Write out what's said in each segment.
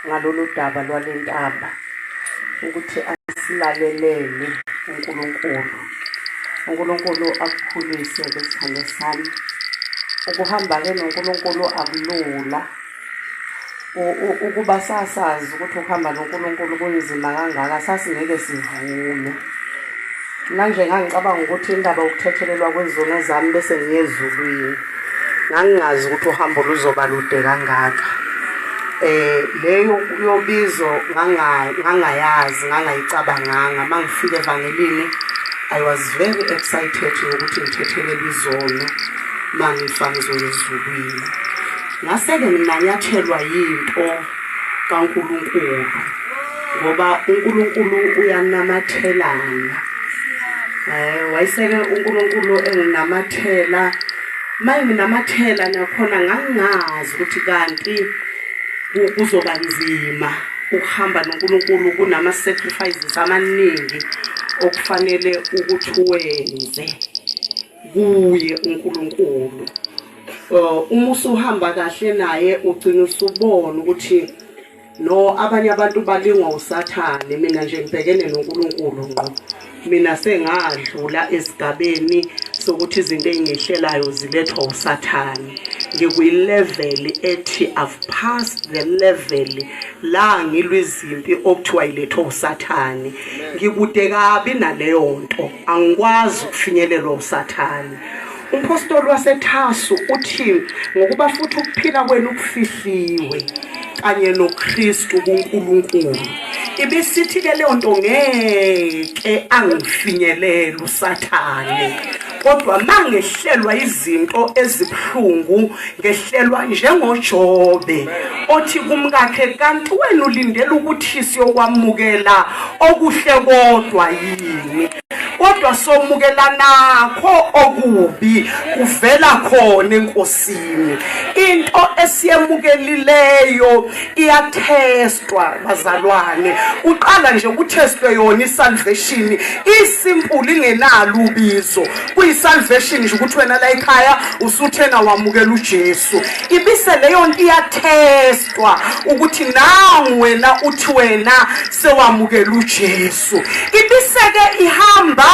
ngalolu daba lwalentaba ukuthi asilalelele uNkulunkulu. uNkulunkulu akukhulise kwesithando sami. Ukuhamba ke noNkulunkulu akulula. Ukuba sasazi ukuthi ukuhamba noNkulunkulu kunzima kangaka sasingeke sivume. Manje ngangicabanga ukuthi indaba ukuthethelelwa kwezono zami bese ngiyezulwini. Ngangingazi ukuthi uhambo luzoba lude kangaka. Leyo yobizo ngangayazi, ngangayicabanganga. Mangifika evangelini I was very excited ukuthi ngithethelele izono mangifa ngizoyezulwini. Ngase-ke mina nyathelwa yinto kaNkulunkulu ngoba uNkulunkulu uyanamathelana. Wayeseke uNkulunkulu enginamathela. Mayinginamathela nakhona ngangingazi ukuthi kanti kuzoba nzima ukuhamba noNkulunkulu, kunama sacrifices amaningi okufanele ukuthi wenze kuye uNkulunkulu. Uma usuhamba kahle naye ugcina usubona ukuthi no abanye abantu balingwa usathane. Mina nje ngibhekene noNkulunkulu ngqo. Mina sengadlula esigabeni sokuthi izinto engihlelayo zilethwa usathane. Ngikuyilevel ethi I've passed the level la ngilwizimpi okuthiwa ilethwa usathane. Ngikude kabi naleyo nto, angikwazi ukufinyelela usathane. Umpostoli waseThasu uthi ngokuba futhi ukuphila kwenu kufihliwe kanye noKristu kuNkulunkulu. Ibisithi ke leyo nto ngeke angifinyelela usathane. Kodwa mangehlelwa izinto ezibhlungu, ngehlelwa njengoJobe othi kumkakhe kanti wena ulindele ukuthi siyokwamukela okuhle kodwa yini? Kodwa somukela nakho okubi kuvela khona enkosini. Into esiyemukelileyo iyathestwa bazalwane. Uqala nje ukuthestwe yona isalvation isimple ingenalo ubizo. Kuyisalvation nje ukuthi wena la ekhaya usuthena wamukela uJesu. Ibise leyo nto iyathestwa ukuthi nawe wena uthi wena sewamukela uJesu. Ibiseke ihamba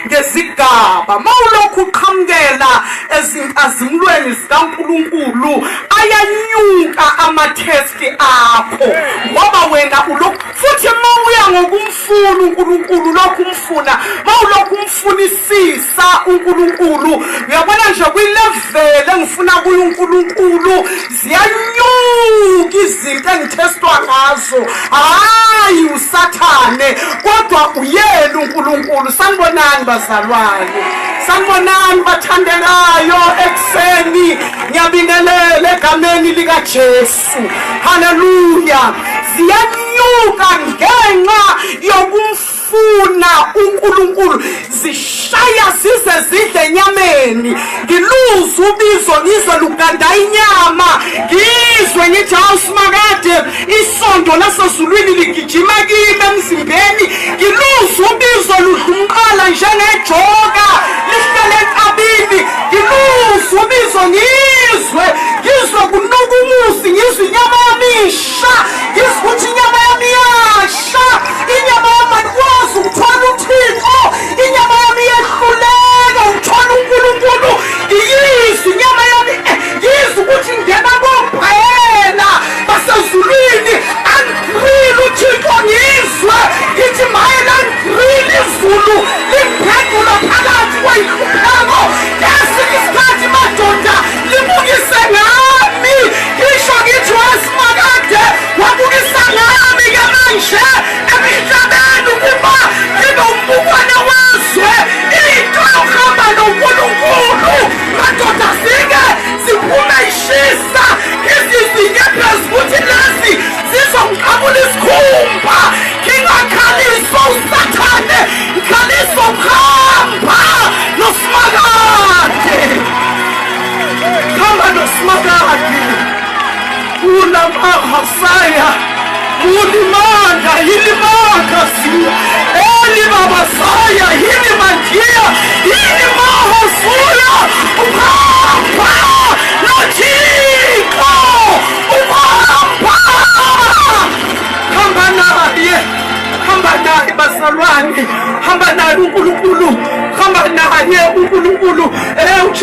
ngezigaba. Mawulokhu uqhamukela ezinkazimulweni zikaNkulunkulu ayanyuka amathesti akho ngoba wena ulokhu futhi mawuya ngokumfuna uNkulunkulu lokhu umfuna. Mawulokhu umfunisisa uNkulunkulu uyabona nje kwilevel engifuna kuyo uNkulunkulu ziyanyuka izinto engithestwa ngazo. Hayi usathane kodwa uyena uNkulunkulu. Sanibonani bazalwane, sanibonani bathandekayo ekseni. Ngiyabingelela egameni likaJesu. Haleluya. Ziyanyuka ngenxa yokumfuna uNkulunkulu. Zishaya zize zidle enyameni. Ngiluza ubizo ngizwe luganda inyama. Ngizwe ngithi awusimakade isondo lasezulwini ligijima kimi emzimbeni. Ngiluza ubizo ludlumqala njengejoka lihlele enkabini. Ngiluza ubizo ngizwe kunuka umusi. Ngizwe inyama yamisha. Ngizwe ukuthi inyama yami yasha. Inyama yami ayikwazi ukuthwala uThixo. Inyama yami yehluleka ukuthwala uNkulunkulu. Ngiyizwe inyama yami ngizwe ukuthi ngena kophela basezulwini. Angirili uThixo ngizwe. Ngithi mayela angirili izulu limphendula phakathi kweyihlupheko. Ngesinye isikhathi madoda libukise ngami. Ngisho ngithi wesimakade wabukisa ngami ke manje emhlabeni ukuba nginombukwane wezwe. Into yokuhamba noNkulunkulu madoda zike ziphume ishisa. Izizinge phezulu lezi zizomqabula isikhumba. Ngingakhalisa usathane, ngikhalisa ukuhamba nosimakade. Hamba nosimakade. Ulamahasaya ulimanda ilimaka siya elibabasaya ilimandia ilimahasuya upapa nothixo upapa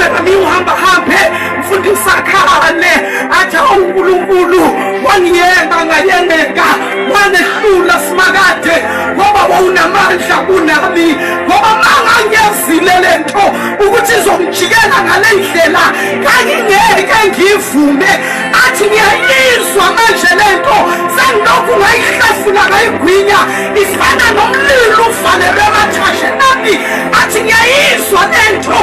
nami uhamba hambe mfundisa khane athi uNkulunkulu waniyeka ngayengeka wanehlula simakade ngoba wawunamandla kunami ngoba mangangezile lento ukuthi izongijikela ngale ndlela ngangingeke ngivume athi ngiyayizwa manje lento sengilokhu ngayihlafuna ngayigwinya ifana nomlilo ufanele amathashe nami athi ngiyayizwa lento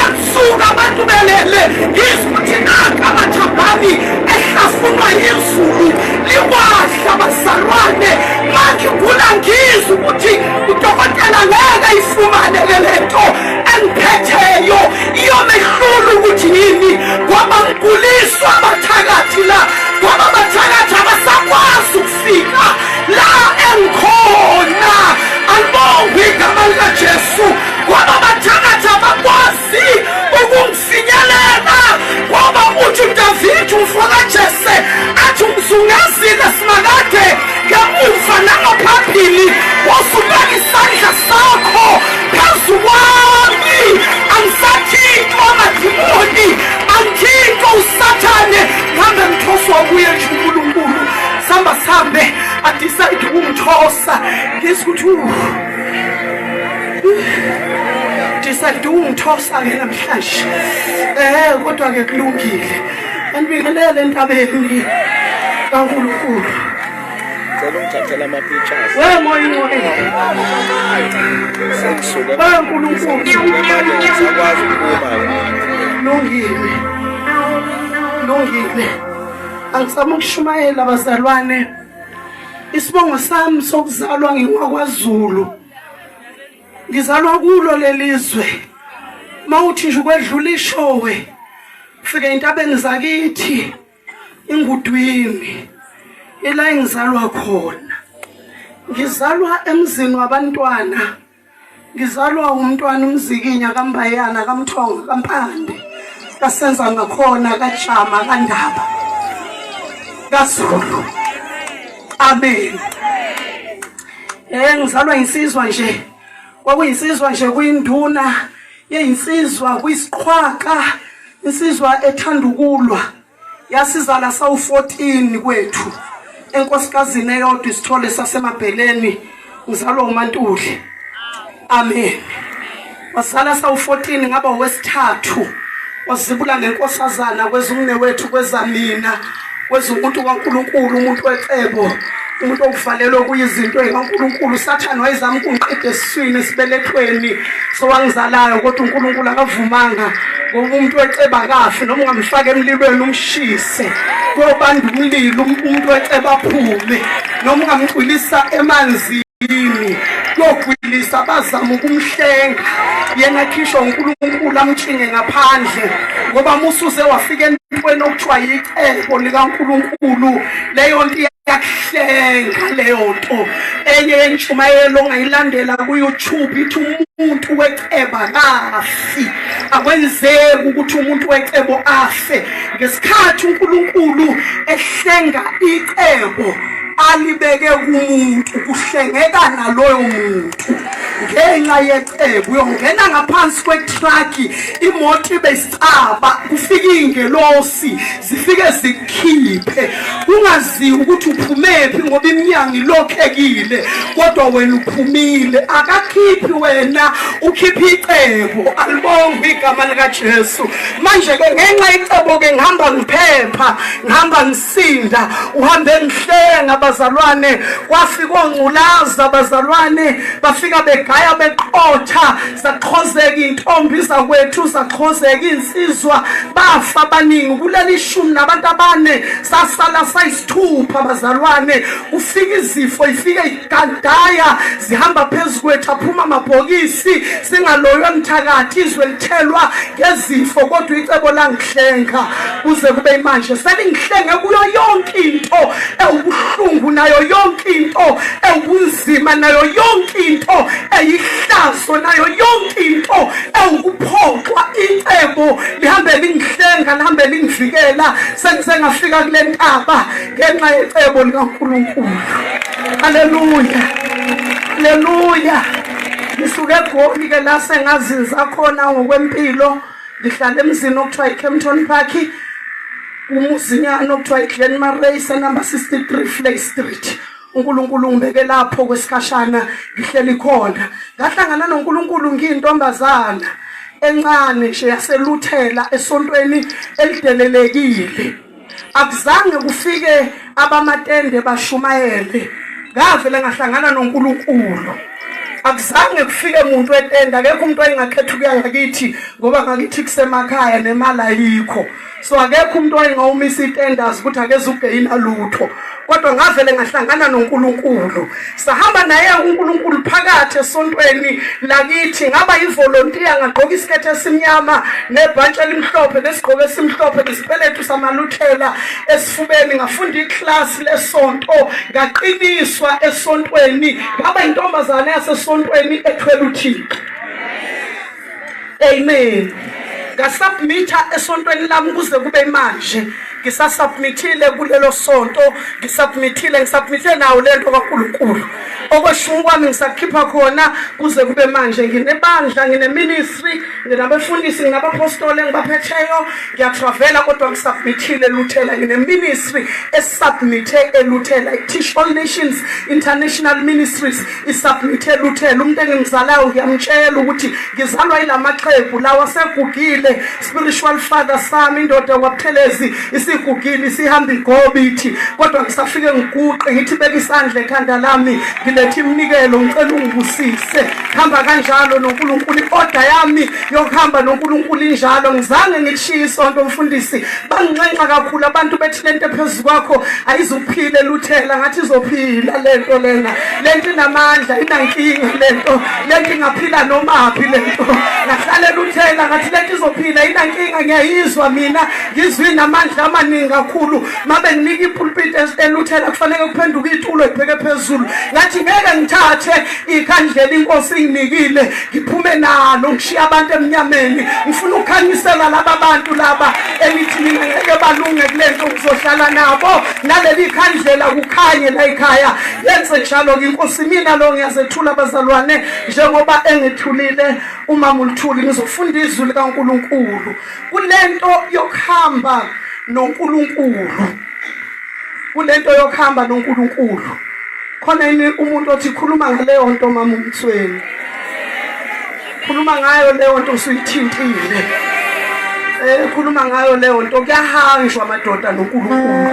ebusuku abantu belele ngizikuthi naka amathambani ehlafunwa yizulu liwahla bazalwane mangigula ngizwa ukuthi udokotela ngeke ayifumane lento engiphetheyo iyomehlula ukuthi yini ngoba ngiguliswa abathakathi la ngoba abathakathi abasakwazi ukufika la engikhona albonge igama likaJesu ngoba abathakathi abakwazi ukungifinyelela ngoba uthi uDavid umfana Jese athi umzungezile simakade ngemuva nangaphambili wasubeka isandla sakho phezu kwami angisathintwa amadimoni angithintwa usathane ngambe ngithoswa kuye nje uNkulunkulu samba sambe adecide ukumthosa ngisukuthi decide umthosa ke namhlanje kodwa ke kulungile anibingelele entabeni kaNkulunkulu cela ungithathela ama pictures moya uNkulunkulu sakwazi ukuba lungile angisama ukushumayela abazalwane isibongo sami sokuzalwa ngingakwaZulu ngizalwa kulo lelizwe mawuthi nje kwedlula ishowe fike entabeni zakithi ingudwini ela engizalwa khona ngizalwa emzini wabantwana ngizalwa umntwana umzikinya kaMbayana kaMthonga kaMphande kasenza ngakhona kaJama kaNdaba kaZulu amen ngizalwa insizwa nje kwakuyinsizwa nje kuyinduna yeyinsizwa kuyisiqhwaqa insizwa ethanda ukulwa yasizala sawu14 kwethu enkosikazini eyodwa isithole sasemabheleni ngizalwa uMantuli amen wasala sawu14 ngaba wesithathu wazibula ngenkosazana kwezumne wethu kwezamina kwezumuntu kaNkulunkulu umuntu wecebo umuntu okuvalelwe kuyizinto ezikaNkulunkulu sathana wayezama ukungiqeda esiswini esibelethweni sowangizalayo kodwa uNkulunkulu akavumanga ngoba umuntu weceba kahle noma ungamfaka emlilweni umshise kobanda umlilo umuntu weceba aphume noma ungamcwilisa emanzini yokwilisa bazama ukumhlenga yena akhishwa uNkulunkulu amtshinge ngaphandle ngoba musuze wafika entweni okuthiwa yicebo likaNkulunkulu leyo nto yakuhlenga leyo nto enye yentshumayelo ongayilandela ku-YouTube ithi umuntu weceba kafi akwenzeki ukuthi umuntu wecebo afe ngesikhathi uNkulunkulu ehlenga icebo alibeke kumuntu kuhlengeka naloyo muntu ngenxa yecebo uyongena ngaphansi kwetruck imoto ibesicaba kufika ingelosi zifike zikhiphe ungaziwa ukuthi uphumephi ngoba iminyango ilokhekile kodwa wena uphumile akakhiphi wena ukhipha icebo alibonge igama likaJesu manje ke ngenxa icebo ke ngihamba ngiphepha ngihamba ngisinda uhambe ngihlenga abazalwane kwafika ongculaza abazalwane bafika begaya beqotha zaqhozeka intombi zakwethu zaqhozeka insizwa bafa abaningi kuleli 10 nabantu abane sasala sayisithupha abazalwane ufika izifo ifike igandaya zihamba phezulu aphuma amabhokisi singaloyo mthakathi izwe lithelwa ngezifo kodwa icebo langihlenga kuze kube manje selingihlenga kuyo yonke into ewubuhlungu nayo yonke into ewubunzima nayo yonke into eyihlazo nayo yonke into ewukuphoqwa icebo lihambe lingihlenga lihambe lingivikela sengizengafika kule ntaba ngenxa yecebo likaNkulunkulu haleluya haleluya ngisuke eGoli ke la sengazinza khona ngokwempilo ngihlala emzini okuthiwa iKempton Park umuzinyana okuthiwa iGlen Marais number 63 Flay Street. uNkulunkulu ngibeke lapho kwesikhashana ngihleli khona ngahlangana noNkulunkulu ngiyintombazana encane nje yaseluthela esontweni elidelelekile. Akuzange kufike abamatende bashumayele ngavela ngahlangana noNkulunkulu. Akuzange kufike umuntu etenda akekho umuntu ayingakhetha ukuya ngakithi ngoba ngakithi kusemakhaya nemali ayikho. So akekho umuntu ayingawumisa itenders ukuthi akeze ugeyina lutho. Kodwa ngavele ngahlangana noNkulunkulu. Sahamba naye uNkulunkulu phakathi esontweni lakithi ngaba yivolunteer ngagqoka isikete esimnyama nebhantshi elimhlophe nesigqoko esimhlophe nesipelethu samaluthela esifubeni ngafunda iclass lesonto ngaqiniswa esontweni ngaba intombazane yasesontweni ethwele uThixo. Amen. Ngasubmita esontweni lami kuze kube manje ngisasubmitile kulelo sonto ngisubmitile nawo lento kaNkulunkulu okweshumu kwami ngisakhipha khona kuze kube manje nginebandla ngineministry nginabefundisi nginabapostoli ngibaphetheyo ngiyatravela kodwa ngisubmitile eluthela ngineministry esubmite eluthela Teach All Nations International Ministries isubmite eluthela umuntu engimzalayo ngiyamtshela ukuthi ngizalwa yilamaxhegu lawa segugile spiritual father sami indoda kwabuthelezi isigugile sihamba igobithi kodwa ngisafike ngiguqe ngithi beka isandla ekhanda lami ngilethe imnikelo ngicela ungibusise hamba kanjalo noNkulunkulu order yami yokuhamba noNkulunkulu injalo ngizange ngitshiye isonto mfundisi banginxenxa kakhulu abantu bethi lento ephezulu kwakho ayizuphila eluthela ngathi izophila lento lena lento inamandla inankinga lento ingaphila nomaphi lento nahlale eluthela ngathi lento izophila inankinga ngiyayizwa mina ngizwi namandla amaningi kakhulu mabe nginika ipulpit eluthela kufanele kuphenduka itulo ibheke phezulu ngathi ngeke ngithathe ikhandlela inkosi inginikile ngiphume nalo ngishiya abantu emnyameni ngifuna ukukhanyisela laba bantu laba elithi mina ngeke balunge kulento ngizohlala nabo naleli khandlela kukhanye la ekhaya yenze njalo inkosi mina lo ngiyazethula abazalwane njengoba engithulile uma mulithuli ngizofunda izwi likaNkulunkulu kulento yokuhamba noNkulunkulu khona ini umuntu othi khuluma ngaleyo nto mama Mtshweni khuluma ngayo leyo nto usuyithintile khuluma ngayo leyo nto kuyahanjwa madoda noNkulunkulu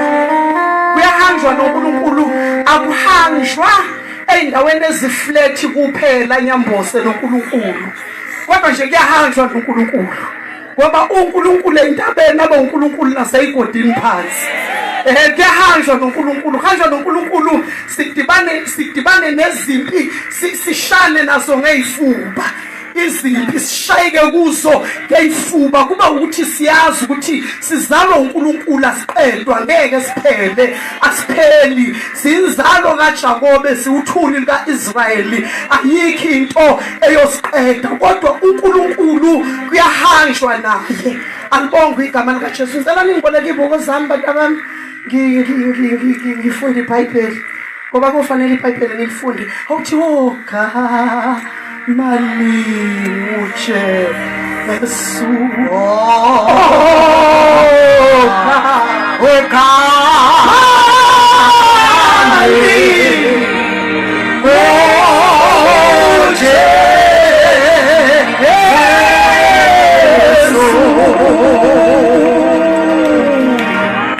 kuyahanjwa noNkulunkulu akuhanjwa endaweni eziflethi kuphela nyambose noNkulunkulu kodwa nje kuyahanjwa noNkulunkulu ngoba uNkulunkulu entabeni aba uNkulunkulu naseyigodini phansi kuyahanjwa noNkulunkulu hanjwa noNkulunkulu sidibane nezimpi sishane nazo ngeifuba izimpi sishayeke kuzo ngeyifuba kuba ukuthi siyazi ukuthi sizalwa uNkulunkulu asiqedwa ngeke siphele asipheli sinzalo kaJakobe siwuthuli likaIsrayeli ayikho into eyosiqeda kodwa uNkulunkulu kuyahanjwa naye alibonge igama likaJesu ngicela ningiboleke ibhuku zami bantu abami ngifunda iBhayibheli ngoba kufanele iBhayibheli ngilifunde awuthi woga mani uche Yesu oka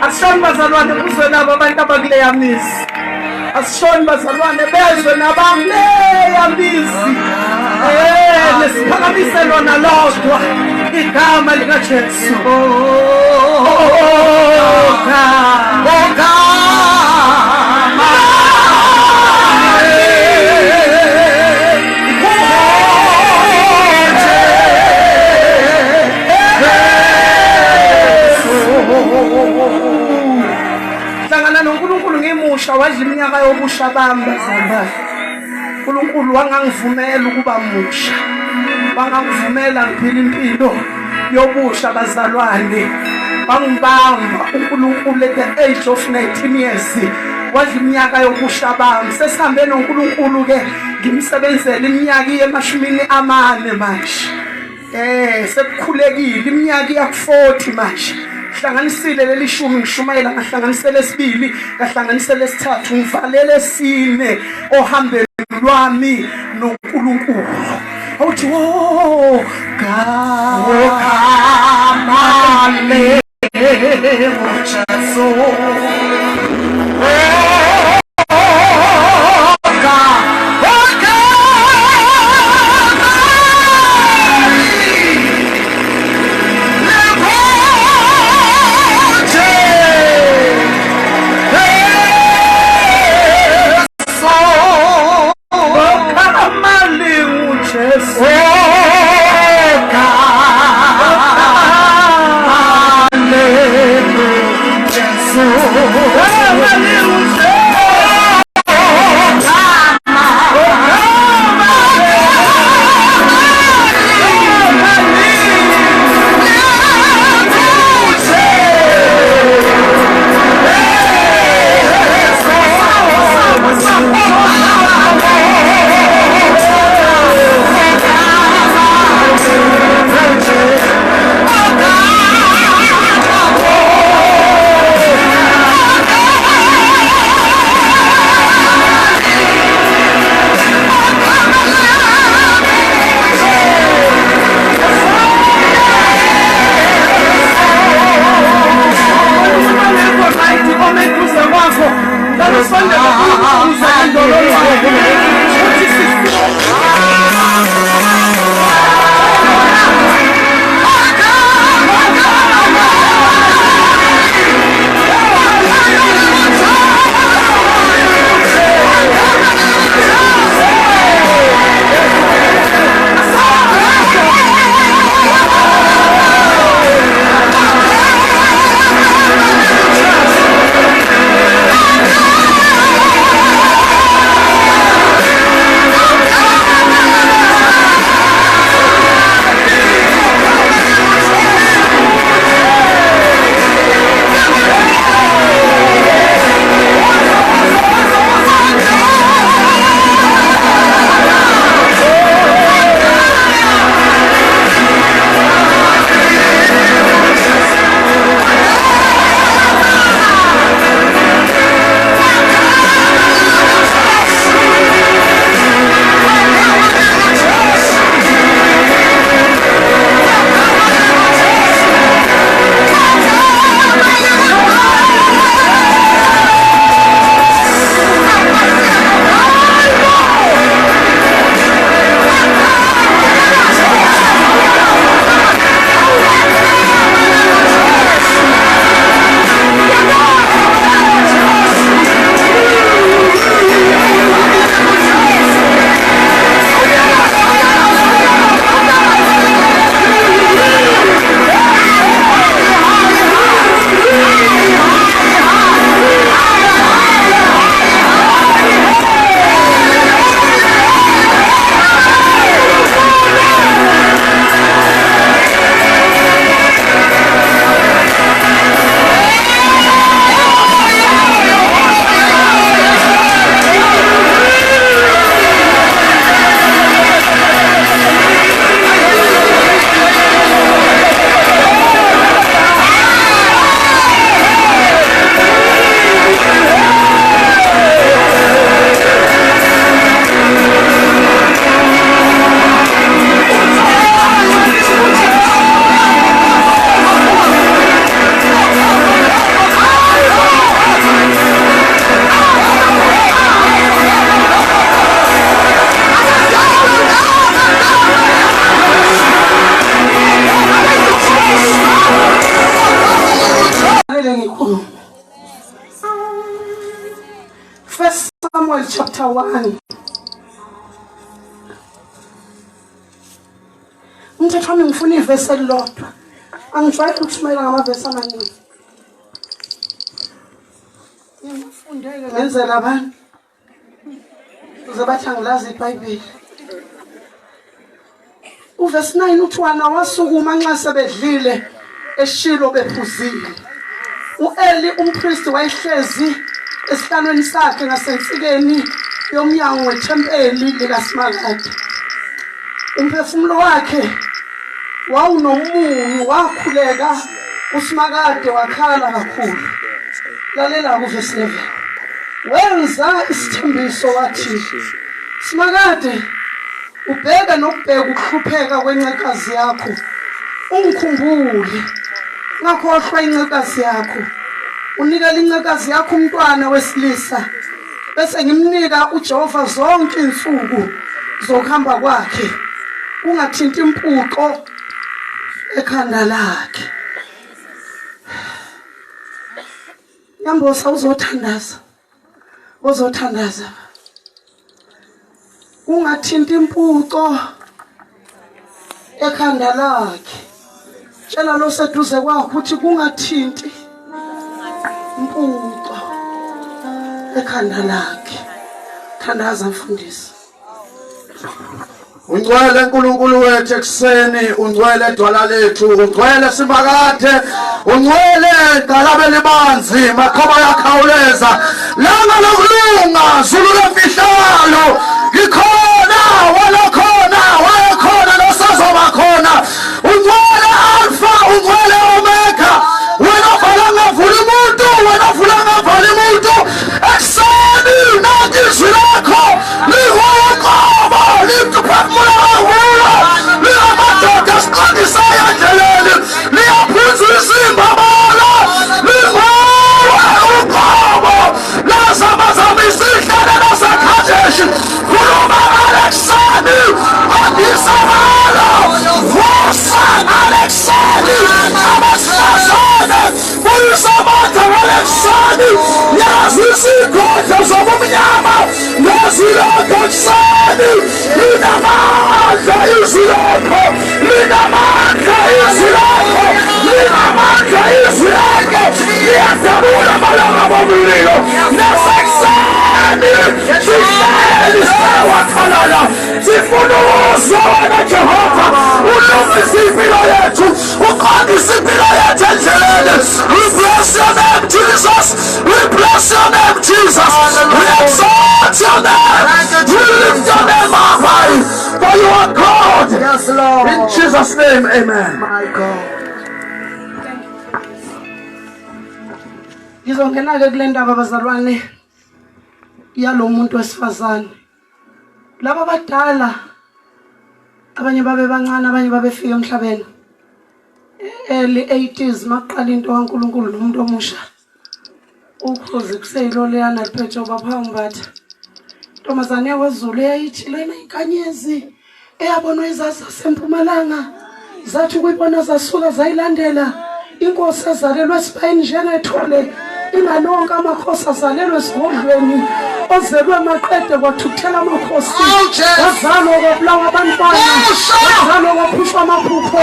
asishoni bazalwane kuzwe labo abantu abakuleya mizi asishoni bazalwane bezwe nabakuleya mizi lesiphakamise lona lodwa igama likaJesu hlangana noNkulunkulu ngimusha wadla iminyaka yobusha bami bazalwane uNkulunkulu wangangivumela ukuba musha wangangivumela ngiphila impilo yobusha bazalwane wangibamba uNkulunkulu at the age of 19 years wadla iminyaka yokusha bami. Sesihambe noNkulunkulu ke ngimsebenzele iminyaka emashumini amane manje. Sekukhulekile iminyaka iya40 manje. Hlanganisile leli shumi ngishumayela ngahlanganisela lesibili, ngahlanganisela lesithathu, ngivalele sine ohambeni lwami noNkulunkulu. Awuthi wo kamale Ujesu. Samuel chapter 1. Mthetho wami ngifuna ivesi elilodwa. Angijwayele ukushumayela ngamavesi amaningi. Ngifundeke ngenzela abantu. Uzobathi angilazi iBhayibheli. Uvesi 9 uthi wana wasukuma nxa sebedlile eShilo bephuzile. U-Eli umpristi wayehlezi esihlalweni sakhe ngasensikeni yomnyango wethempeli likaSifazane. Umphefumulo wakhe wawunomunyu, wakhuleka uSifazane wakhala kakhulu. Lalela kuverse 11. Wenza isithembiso wathi, Sifazane, ubheka nokubheka ukuhlupheka kwencekazi yakho, ungikhumbule, ngakhohlwa incekazi yakho, unikela incekazi yakho umntwana wesilisa, bese ngimnika uJehova zonke insuku zokuhamba kwakhe, ungathinti impuqo ekhanda lakhe. Yambosa uzothandaza, ungathinti impuqo ekhanda lakhe. Tshela lo seduze kwakho ukuthi kungathinti impuqo ekhanda lakhe. Thandaza mfundisi. Ungcwele uNkulunkulu wethu ekuseni, ungcwele edwala lethu, ungcwele Sifazane, ungcwele ngalabe libanzi, makhoba yakhawuleza, langa lokulunga, zulu lemfihlalo, ngikhona, wena khona, wayekhona, nosazoba khona, ungcwele Alpha, ungcwele Omega, wena ovala ngavula umuntu, wena ovula ngavali umuntu, ekuseni, nathi izwi lakho, liwuqobo, limtuphefumula wavula, liyamadoda siqondisayo endleleni, liyaphuzisa imbabala, liwawe uqobo, lazamazamisa ihlele lasekhadeshi, khuluma ngalekuseni, andisabalo, vusa ngalekuseni, abesifazane, buyisamandla ngalekuseni, yazi izigodlo zobumnyama, nezilonda kuseni, linamandla izwi lakho, linamandla izwi lakho, linamandla izwi lakho, liyadabula amalanga bomlilo, nasekuseni, sihleli sewakhalala, sifuna ukuzwa wena Jehova, ulungisa impilo yethu, uqondisa impilo yethu endleleni. We bless your name, Jesus. We bless your name, Jesus. We exalt your name. We lift your name up high, for you are God. Yes, Lord. In Jesus' name, amen. My God. Ngizongena-ke kule ndaba bazalwane yalo muntu wesifazane. Laba badala, abanye babe bancane, abanye babefika emhlabeni. Early 80s maqala into kaNkulunkulu Nomuntu Omusha. Ukhozi kuseyilo leyana liphethe baphambatha. Ntombazane yakwezulu eyayithi lena inkanyezi eyabonwa izazi zasempumalanga zathi ukuyibona zasuka zayilandela inkosi ezalelwe esibayeni njengathole ingalonke amakhosi azalelwe esigodlweni ozelwe maqede kwathuthela amakhosi wazalwa kwabulawa abantwana wazalwa kwaphushwa amaphupho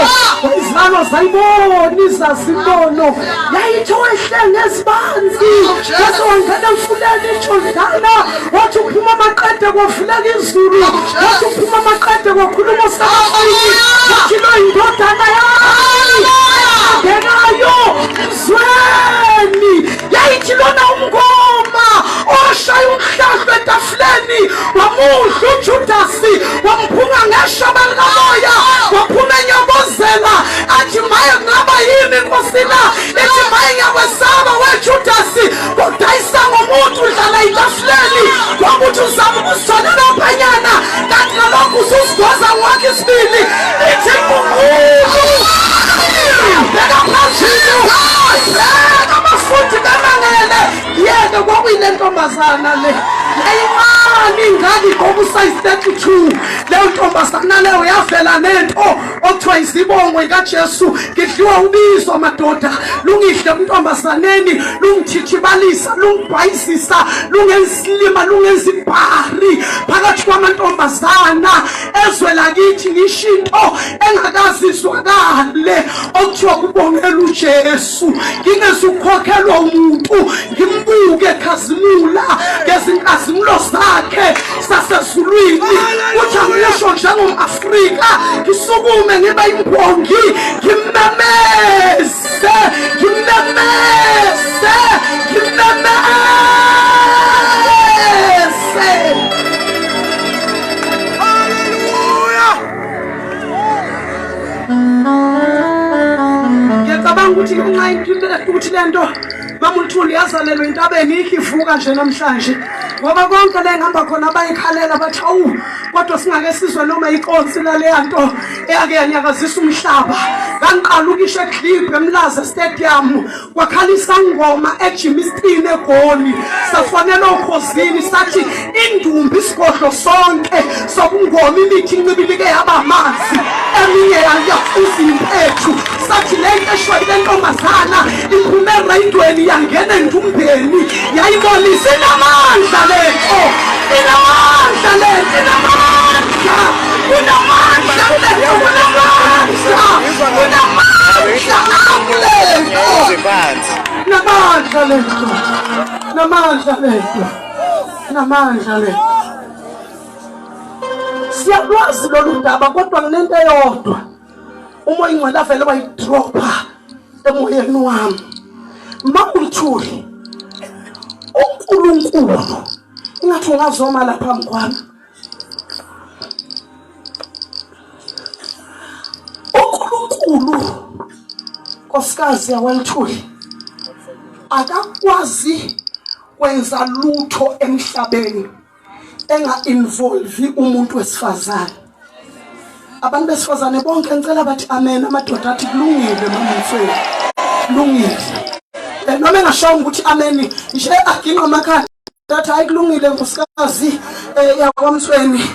izalwa zayibona izazibono yayithi wehle ngezibanzi yathi wangena emfuleni itshodlana wathi uphuma amaqede kwavuleka izulu wathi uphuma amaqede kwakhuluma osabafiki wathi lo indodana yami engekayo Mtshweni yayithi lona umngoma oshaya umhlahlo etafuleni wamuhla uJudasi wamphunga ngeshaba likamoya waphuma enyobozela athi maye kungaba yini inkosina ethi maye ngiyakwesaba weJudasi kodayisa ngomuntu udlala etafuleni kwakuthi uzama ukusitholela uphanyana kanti ngalokho ususigoza ngwakhe isibili ithi uNkulunkulu beka phezulu beka amafuthi kamangele yeke kwakuyile ntombazana le eyimali ingane igqoka usize 32 leyo ntombazana leyo yavela nento okuthiwa izibongo zikaJesu ngidliwa ubizo madoda lungihle untombazaneni lungithithibalisa lungibhayisisa lungensilima lungenzibhari phakathi kwamantombazana ezwe lakithi ngishinto engakazizwakale okuthiwa kubongela uJesu ngingezukhokelwa umuntu ngimbuke ekhazimula ngezinkazimulo zakhe sasezulwini uthi angisho njengomAfrika ngisukume ngibe imbongi ngimemeze ukuthi lento maMthuli yazalelwe entabeni ikivuka nje namhlanje ngoba konke la engihamba khona bayikhalela bathi awu kodwa singake sizwe noma iqonsi lale nto eyake yanyakazisa umhlaba ngangiqala ukisho clip eMlaza Stadium kwakhalisa ngoma eJimistine eGoli safonela ukhosini sathi indumbi isigodlo sonke sobungoma imithi incibili ke yabamanzi eminye yafuza impethu sathi lento eshwele ntombazana iphume radweni yangena endumbeni yayibonisa inamandla lento inamandla lento inamandla namandla lento siyakwazi lolu daba kodwa nginento eyodwa umoya ingcwele vele wayidropha emoyeni wami makumthuli uNkulunkulu ingathi ungazoma lapha phambi kwami uNkulunkulu Nkosikazi yaWenthuli akakwazi kwenza lutho emhlabeni enga-involve umuntu wesifazane. Abantu besifazane bonke ngicela bathi amen. Amadoda athi kulungile mama Mtshweni, kulungile. Noma engasho ukuthi amen nje aginqa amakhanda athi hayi kulungile Nkosikazi yakwamthweni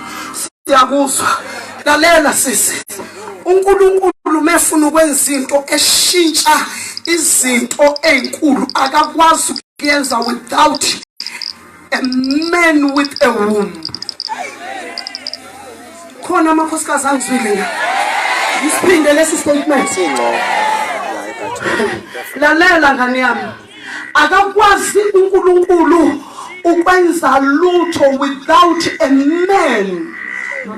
siyakuzwa. Lalela sisi, uNkulunkulu mefuna ukwenza into eshintsha izinto ezinkulu akakwazi ukuyenza without a man with a womb. Khona amakhosikazi angizwile nga isiphinde lesi statement lalela ngani yami akakwazi uNkulunkulu ukwenza lutho without a man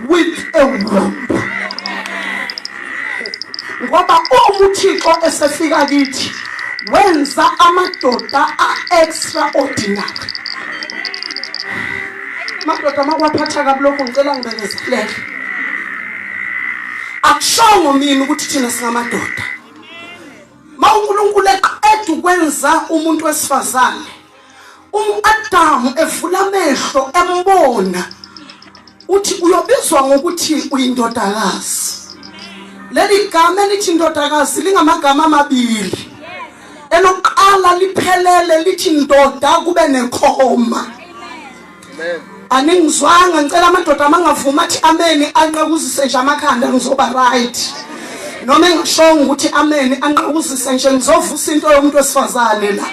with a womb. Ngoba uMthixo esefika kithi wenza amadoda extraordinary. Madoda makwaphatha kabloko ngicela ngibekezelele. Akushongo mina ukuthi thina singamadoda. uNkulunkulu eqeda ukwenza umuntu wesifazane, Adam evula amehlo embona uthi uyobizwa ngokuthi uyindodakazi. Leli gama elithi indodakazi lingamagama amabili. Elokuqala liphelele lithi indoda kube nekhoma. Amen. Aningizwanga ngicela amadoda amangavuma athi amen anqakuzise nje amakhanda ngizoba right. Noma engishonga ukuthi amen anqakuzise nje ngizovusa into yomuntu wesifazane la.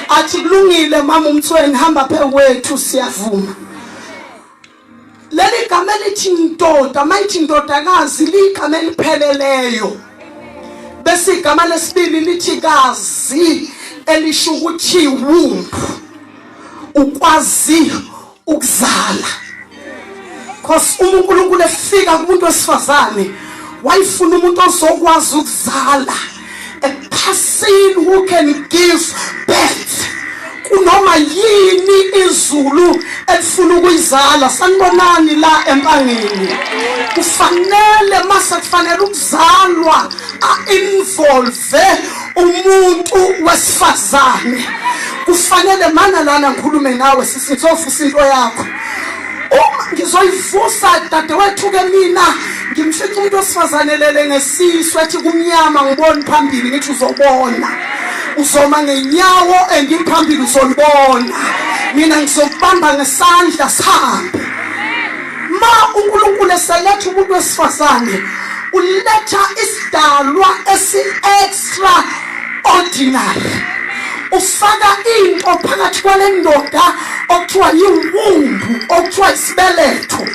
Athi kulungile mama Mtshweni hamba phewethu siyavuma. Leli gama elithi indoda mayithi indodakazi ligama elipheleleyo. Bese igama lesibili lithi kazi elisho ukuthi womb. Ukwazi ukuzala. Because uNkulunkulu efika kumuntu wesifazane wayifuna umuntu ozokwazi ukuzala, a person who can give birth. Kunoma yini izulu elifuna ukuyizala sanibonani la empangeni kufanele mase kufanele ukuzalwa involve umuntu wesifazane. Kufanele mana lana ngikhulume nawe sisizofusa into yakho. Uma ngizoyivusa dadewethu ke mina ngimfica umuntu wesifazane lele ngesiswe ethi kumnyama ngibona phambili ngithi uzobona. Uzoma ngenyawo engiphambili uzolibona. Mina ngizokubamba ngesandla sihambe. Ma uNkulunkulu eseletha umuntu wesifazane uletha isidalwa esi-extra ordinary. Ufaka into phakathi kwale ndoda okuthiwa yiwumbu okuthiwa isibeletho.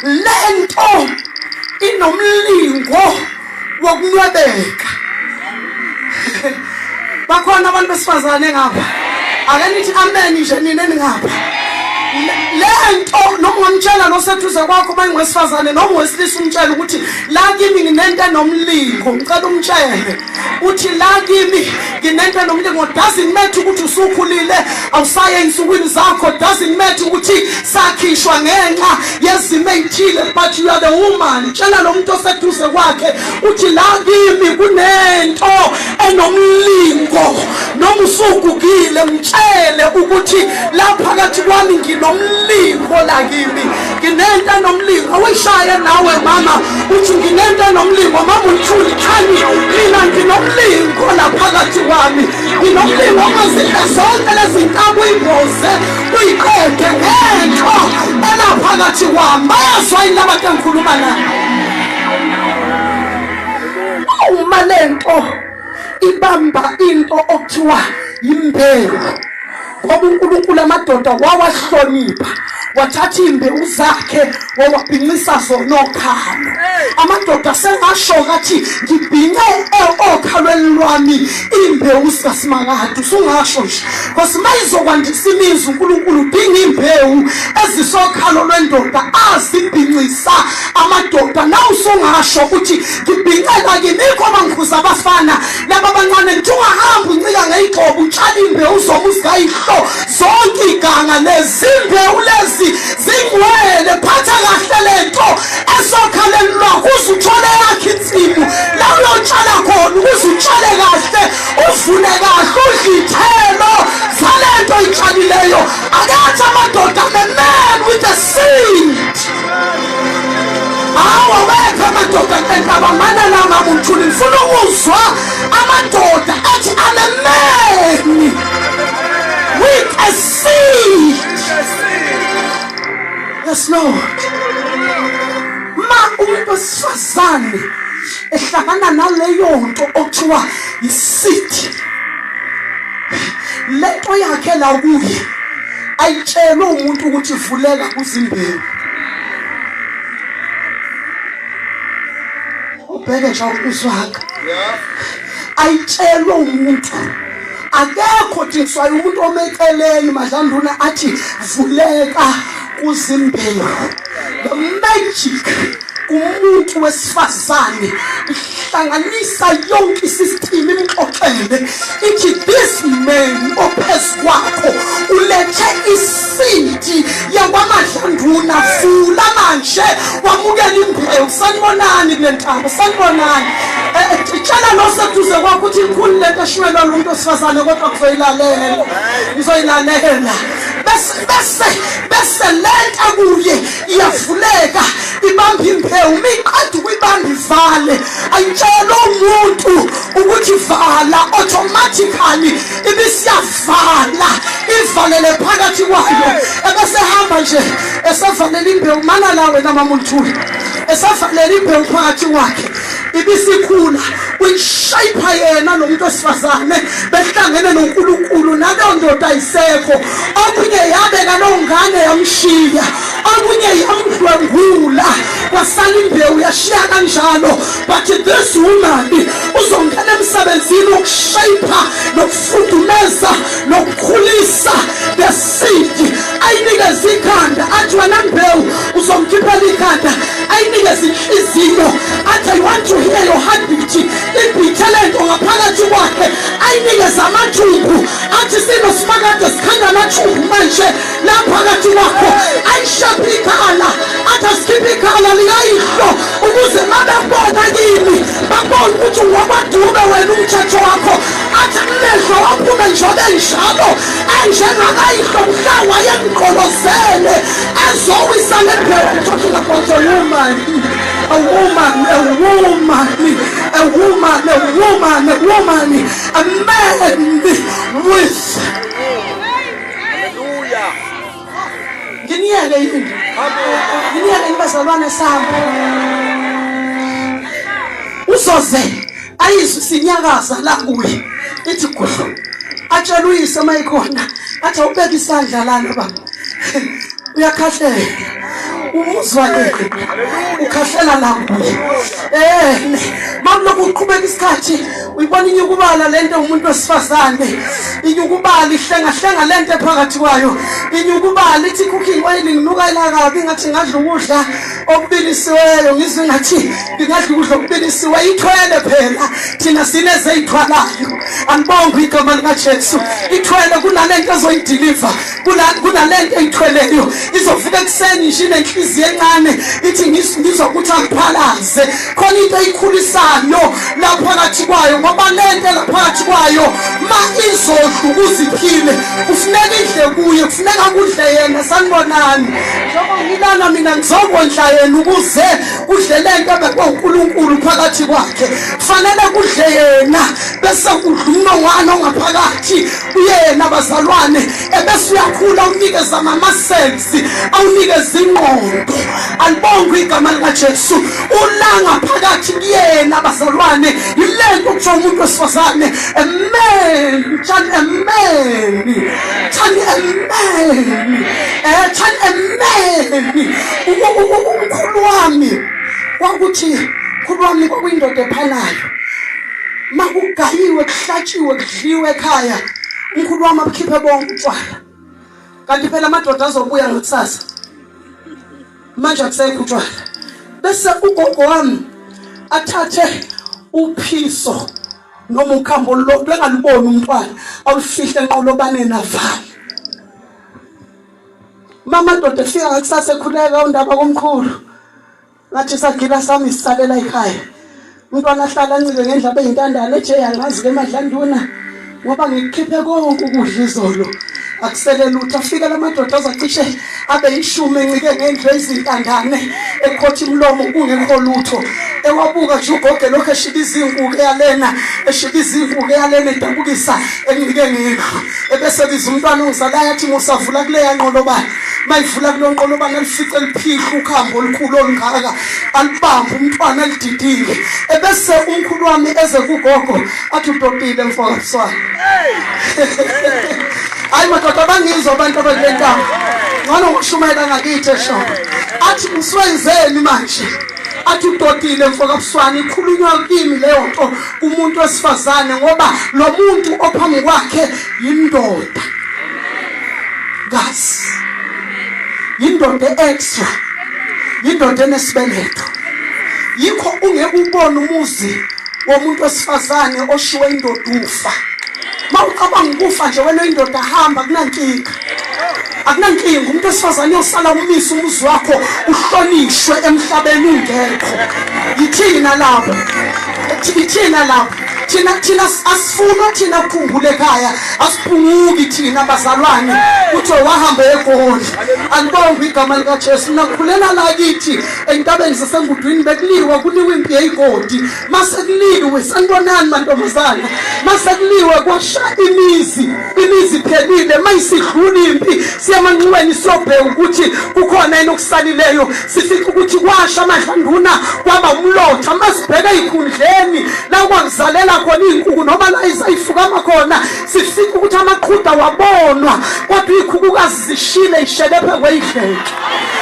Lento inomlingo wokunwebeka. Bakhona abantu besifazane ngapha. Ake nithi amen nje nina ningapha. lento noma ungamtshela nosethuze kwakho bayingwesifazane noma wesilisa umtshela ukuthi la kimi nginento enomlingo ngicela umtshele uthi la kimi nginento enomlingo doesn't matter ukuthi usukhulile awusaye insukwini zakho doesn't matter ukuthi sakhishwa ngenxa yezimo ezithile but you are the woman tshela lo muntu osethuze kwakhe uthi la kimi kunento enomlingo noma usugugile mtshele ukuthi la phakathi kwami nginomlingo la kimi nginento enomlingo awuyishaye nawe mama uthi nginento enomlingo mama uthuli khani mina nginomlingo la phakathi kwami nginomlingo ongazihle zonke lezinkabu imboze uyiqede ngento ela phakathi kwami bayazwa yini abantu engikhuluma nabo uma lento ibamba into okuthiwa imbewu ngoba uNkulunkulu amadoda wawahlonipha wathatha imbewu zakhe wawabhinqisa zona okhalo amadoda sengasho kathi ngibhinqe okhalweni lwami imbewu sikaSimakade usungasho nje because mayizokwandisa imizi uNkulunkulu udinga imbewu ezisokhalo lwendoda azibhinqisa amadoda nawu usungasho ukuthi ngibhinqela kimikho bangikhuza abafana laba abancane ungahamba uncika ngeyigcobo utshala imbewu zomuzayihlo zonke iganga lezimbewu lezi zingwele phatha kahle lento esokhaleni lwakho uzuthole yakhe insimu la uyotshala khona uzutshale kahle uvune kahle udlithelo zalento oyitshalileyo akathi amadoda man with a seed awa wekho amadoda entabamana lama umthuli ngifuna ukuzwa amadoda athi I'm a man with a seed. Yes, Lord. Ma umuntu wesifazane ehlangana naleyo nto okuthiwa iseed. Lento yakhe la kuye ayitshela umuntu ukuthi ivuleka kuzimbewu. Ubheke nje uzwaka. Ayitshela umuntu akekho thinswayo umuntu omeceleni madlanduna athi vuleka kuzimbewu. The magic umuntu wesifazane ihlanganisa yonke isystem imxoxele ithi this man ophezu kwakho ulethe isindi yakwamadlanduna vula manje wamukela imbewu sanibonani kulentaba sanibonani tshela noseduze kwakho uthi inkulu lento eshwela lo muntu wesifazane kodwa kuzoyilalela bese lento kuye iyavuleka ibamba imbewu miqadi kuyibamba ivale ayitshela umuntu ukuthi vala automatically ibisiyavala ivalele phakathi kwayo ebesehamba nje esavalele imbewu mana lawe namamuntu esavalele imbewu phakathi kwakhe ibisikhula uyishayipha yena nomuntu wesifazane behlangene noNkulunkulu naleyo ndoda ayisekho okunye yabeka nongane yamshiya okunye yamdlwengula wasala imbewu yashiya kanjalo but this woman uzongena emsebenzini wokushayipha nokufudumeza nokukhulisa the seed ayinikeza ikhanda athi wena mbewu uzomkhiphela ikhanda ayinikeza inhliziyo athi I want to hear your heartbeat ibithele into ngaphakathi kwakhe ayinikeza amathumbu athi sinoSimakade sikhanda amathumbu manje lapha phakathi kwakho ayishapha ikhala athi asikhiphe ikhala likayihlo ukuze mabebona kimi babone ukuthi ungwabadube wena umthetho wakho athi amehlo waphume njobe njalo enjengakayihlo mhlawa yemgqolozele ezowisa lembewu talking about a woman a man with ngiyeke yini bazalwane sami uzoze ayizwe sinyakaza la kuye ithi gudlu atshela uyise mayikhona athi awubeka isandla lana baba uyakhahlela umuzwa yeke ukhahlela la kuye makuloko uqhubeka isikhathi uyibona inyukubala lento umuntu wesifazane inyukubala ihlenga lento ephakathi kwayo inyukubala ithi cooking oil nginuka kabi ngathi ngadla ukudla okubilisiweyo ngizwe ngathi ngingadla ukudla okubilisiwe ithwele phela thina sineze ithwalayo anibonga igama likaJesu ithwele kunalento ezoyideliver kunalento eyithweleyo izofika ekseni nje nenhliziyo encane ithi ngizokuthi akuphalaze khona into eyikhulisayo lapha phakathi kwayo ngoba lento laphakathi kwayo ma izodla ukuziphile kufuneka idle kuye kufuneka kudle yena sanibonani njengoba ngilana mina ngizokondla yena ukuze kudle lento ebekwa uNkulunkulu phakathi kwakhe kufanele kudle yena bese kudla umnongwana ongaphakathi uyena bazalwane ebese uyakhula unikeza ama-cells awunikeza ingqondo alibonga igama likaJesu ulanga phakathi kuyena bazalwane yilento kusho umuntu wesifazane amen tshani amen tshani amen tshani amen umkhulu wami kwakuthi umkhulu wami kwakuyindoda ephanayo makugayiwe kuhlatshiwe kudliwe ekhaya umkhulu wami abukhiphe bonke utshwala kanti phela amadoda azobuya ngakusasa manje akusekho utshwala bese ugogo wami athathe uphiso noma ukhambo lo bengalibona umntwana awufihle enqolobane navali mama doda efika ngakusasa ekhuleka undaba komkhulu ngathi sagila sami sisalela ekhaya umntwana ahlala ancike ngendlaba eyintandane eje yangazi ke emadlanduna ngoba ngikukhiphe konke ukudla izolo akusele lutho afika lamadoda azacishe abe yishumi encike ngendlu ezintandane ekhothi umlomo kungekho lutho ewabuka nje ugoge lokho eshibiza inkuku eyalena edabukisa encike ngikho ebese biza umntwana ongizalayo athi musavula kuleya nqolobane mayivula kulo nqolobane alifice liphihla ukhambo olukhulu olungaka alibamba umntwana elididile ebese umkhulu wami eze kugogo athi udopile mfowethu hayi madoda bangizwa abantu abalentanga ngalo ngokushumayela ngakithi esho athi mswenzeni manje athi udodile mfokabuswane ikhulunywa kimi leyo nto kumuntu wesifazane ngoba lo muntu ophambi kwakhe yindoda gas yindoda extra yindoda enesibeletho yikho ungeke ubone umuzi womuntu wesifazane oshiwe indoda ufa mawucabanga ukufa nje wena indoda hamba kunankinga akunankinga umuntu wesifazane uyosala umisa umuzi wakho uhlonishwe emhlabeni ungekho yithina lapho thina asifuna thina ukukhumbula ekhaya asiphunguki thina bazalwane uthi wahamba egoli anibonga igama likaJesu nakhulela la kithi entabeni zasengudwini bekuliwa kuliwa impi yegodi masekuliwe sanibonani mantombazana masekuliwe kwasha imizi phelile mayisidlula impi siyamanxiweni sobheka ukuthi kukhona yini okusalileyo sifika ukuthi kwasha amadlanduna kwaba umlotha masibheka ezikhundleni la kwakuzalela khona inkukhu noma la izayifukama khona sifika ukuthi amaqhuda wabonwa kodwa ikhukhukazi zishile ishelephe kweyidleke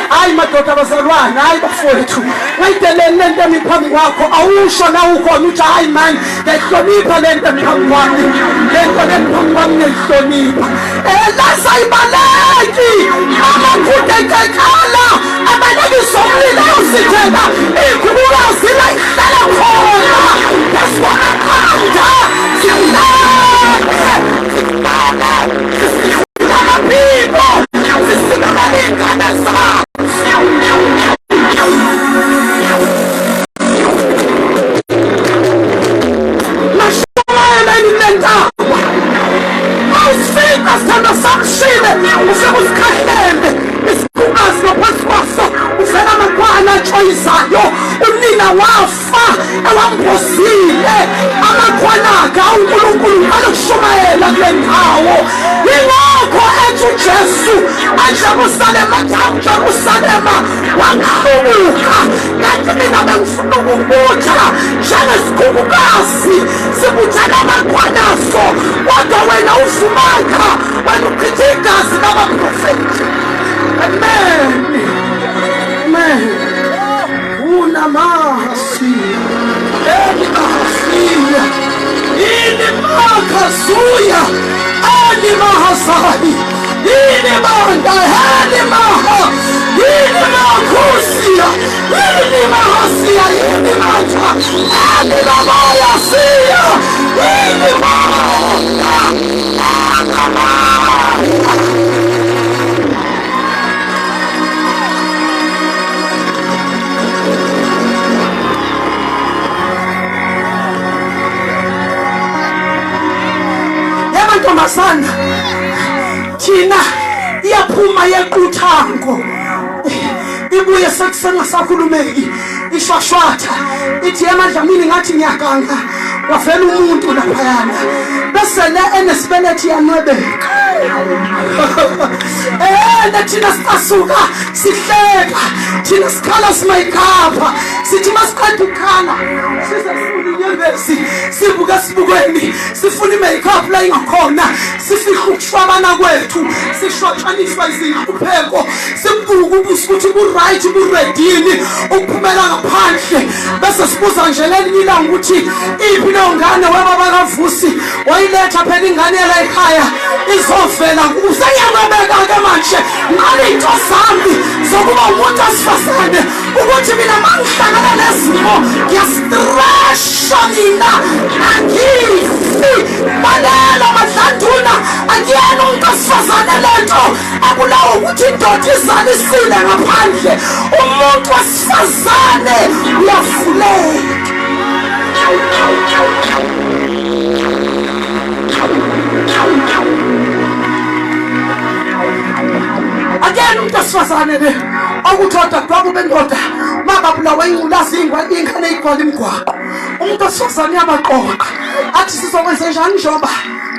hayi madoda abazalwane hayi bafowethu wayidelele lento emiphambi kwakho awusho na ukhona uthi hayi man ngiyahlonipha lento emiphambi kwami lento emiphambi kwami ngiyahlonipha lasayibaleki amaqhuda ekekhala abalekisa umlilo usithela ikhukhukazi la ihlala khona yaswanakhanda unina wafa ewambozile amakhwanaka uNkulunkulu alokushumayela kule ndawo yingakho ethi uJesu eJerusalema Jerusalema waqhamuka kanti mina bengifuna ukubutha njengesikhukhukazi sibuthana amakhwanaso kodwa wena ufumakha wena uchitha igazi labaprofethi amen Hallelujah. Ani mahasai. Ini manda. Ani maha. Ini makusia. Ini mahasia. Ini manda. Ani mamaya sia. Ini maha. Yamantombazana thina iyaphuma yequthango ibuye sekusena sakhulumeki ishwashwatha ithi emadlamini ngathi ngiyaganga wavela umuntu laphayana bese le enesibelethi yanwebeka thina sicasuka sihleka thina sikhala simayikhapha sithi masiqeda ukukhala sizefuna inyembezi sibuka sibukweni sifuna imakeup la ingakhona sifihla ukushwabana kwethu sishwatshaniswa izinhlupheko sibuka ukuthi ku-right ku-redini ukuphumela ngaphandle bese sibuza nje lelinye ilanga ukuthi iphi leyo ngane webaba kavusi wayiletha phela ingane yela ekhaya izovela usenyamabeka-ke manje ngaley'nto zami zokuba umuntu wesifazane ukuthi mina mangihlangana nezimo ngiyastresha mina angifi balela madlanduna angiyena umuntu wesifazane lento akulawo ukuthi indoda izalisile ngaphandle umuntu wesifazane uyavuleka again umuntu wesifazane le okuthoda kwabu bendoda mababulawa ingculazi ingane igcwala imigwaqo umuntu wesifazane yabaqoqa athi sizokwenza njani njengoba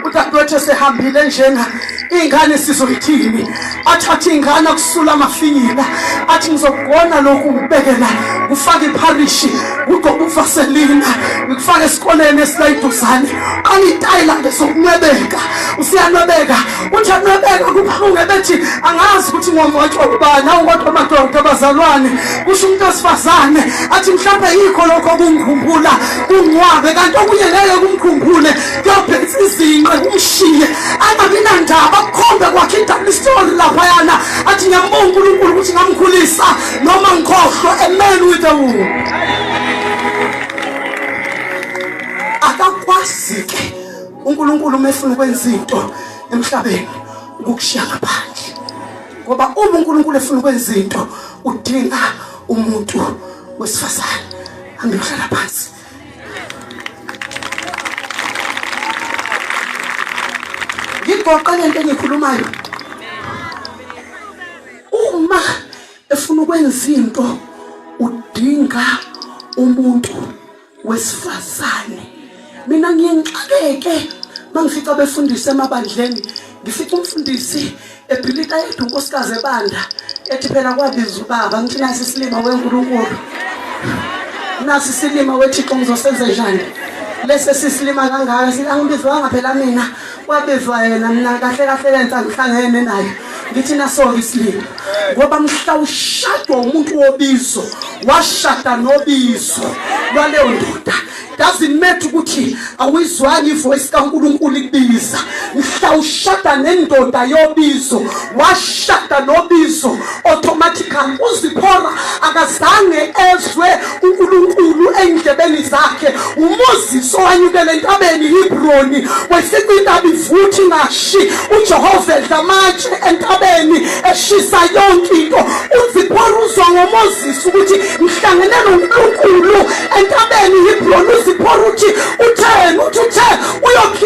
udadewethu esehambile njena ingane sizoyithini athatha ingane akusula amafinyila athi ngizokugona lokhu ngibekela ufake ipharishi ugqoka uvaselina ngikufake esikoleni esilayiduzane anitayila ngesokunwebeka usiyanwebeka uthi anwebeka kuphunge bethi angazi ukuthi ngomotshwa ubani awukodwa amadoda abazalwane kusho umuntu wesifazane athi mhlawumbe yikho lokho kungikhumbula kungcwabe kanti okunye ngeke kumkhumbule kuyobhekisa izinqe kumshiye angabi nandaba kukhombe kwakhe idouble story laphayana athi ngiyambonga uNkulunkulu ukuthi ngamkhulisa noma ngikhohlwe a man with a womb akakwazi-ke uNkulunkulu umefuna ukwenza into emhlabeni ukukushiya ngaphandle ngoba uma uNkulunkulu efuna ukwenza into udinga umuntu wesifazane angihlala phansi ngigoqa lento engikhulumayo uma efuna ukwenza into udinga umuntu wesifazane mina ngiyengxakeke mangifica befundisa emabandleni ngifica umfundisi ebhilika yethu unkosikazi ebanda ethi phela kwabiza ubaba ngithi nasi isilima weNkulunkulu nasi isilima weThixo ngizosenza njani lese sisilima kangaka angibizwanga phela mina wabizwa yena mina kahle kahle lenza ngihlangene naye ngithi naso isilima ngoba mhla ushadwa umuntu wobizo washada nobizo lwaleyo ndoda doesn't matter ukuthi awizwani ivoice kaNkulunkulu ikubiza mhla ushada nendoda yobizo washada nobizo automatically uZiphora akazange ezwe uNkulunkulu endlebeni zakhe uMoses owanyukela entabeni Hebroni wayefika intaba ivuthi ngashi uJehova edla amatshe entabeni eshisa yonke into uZiphora uzwa ngoMoses ukuthi ngihlangene noNkulunkulu entabeni Hebroni uZiphora uthi utheni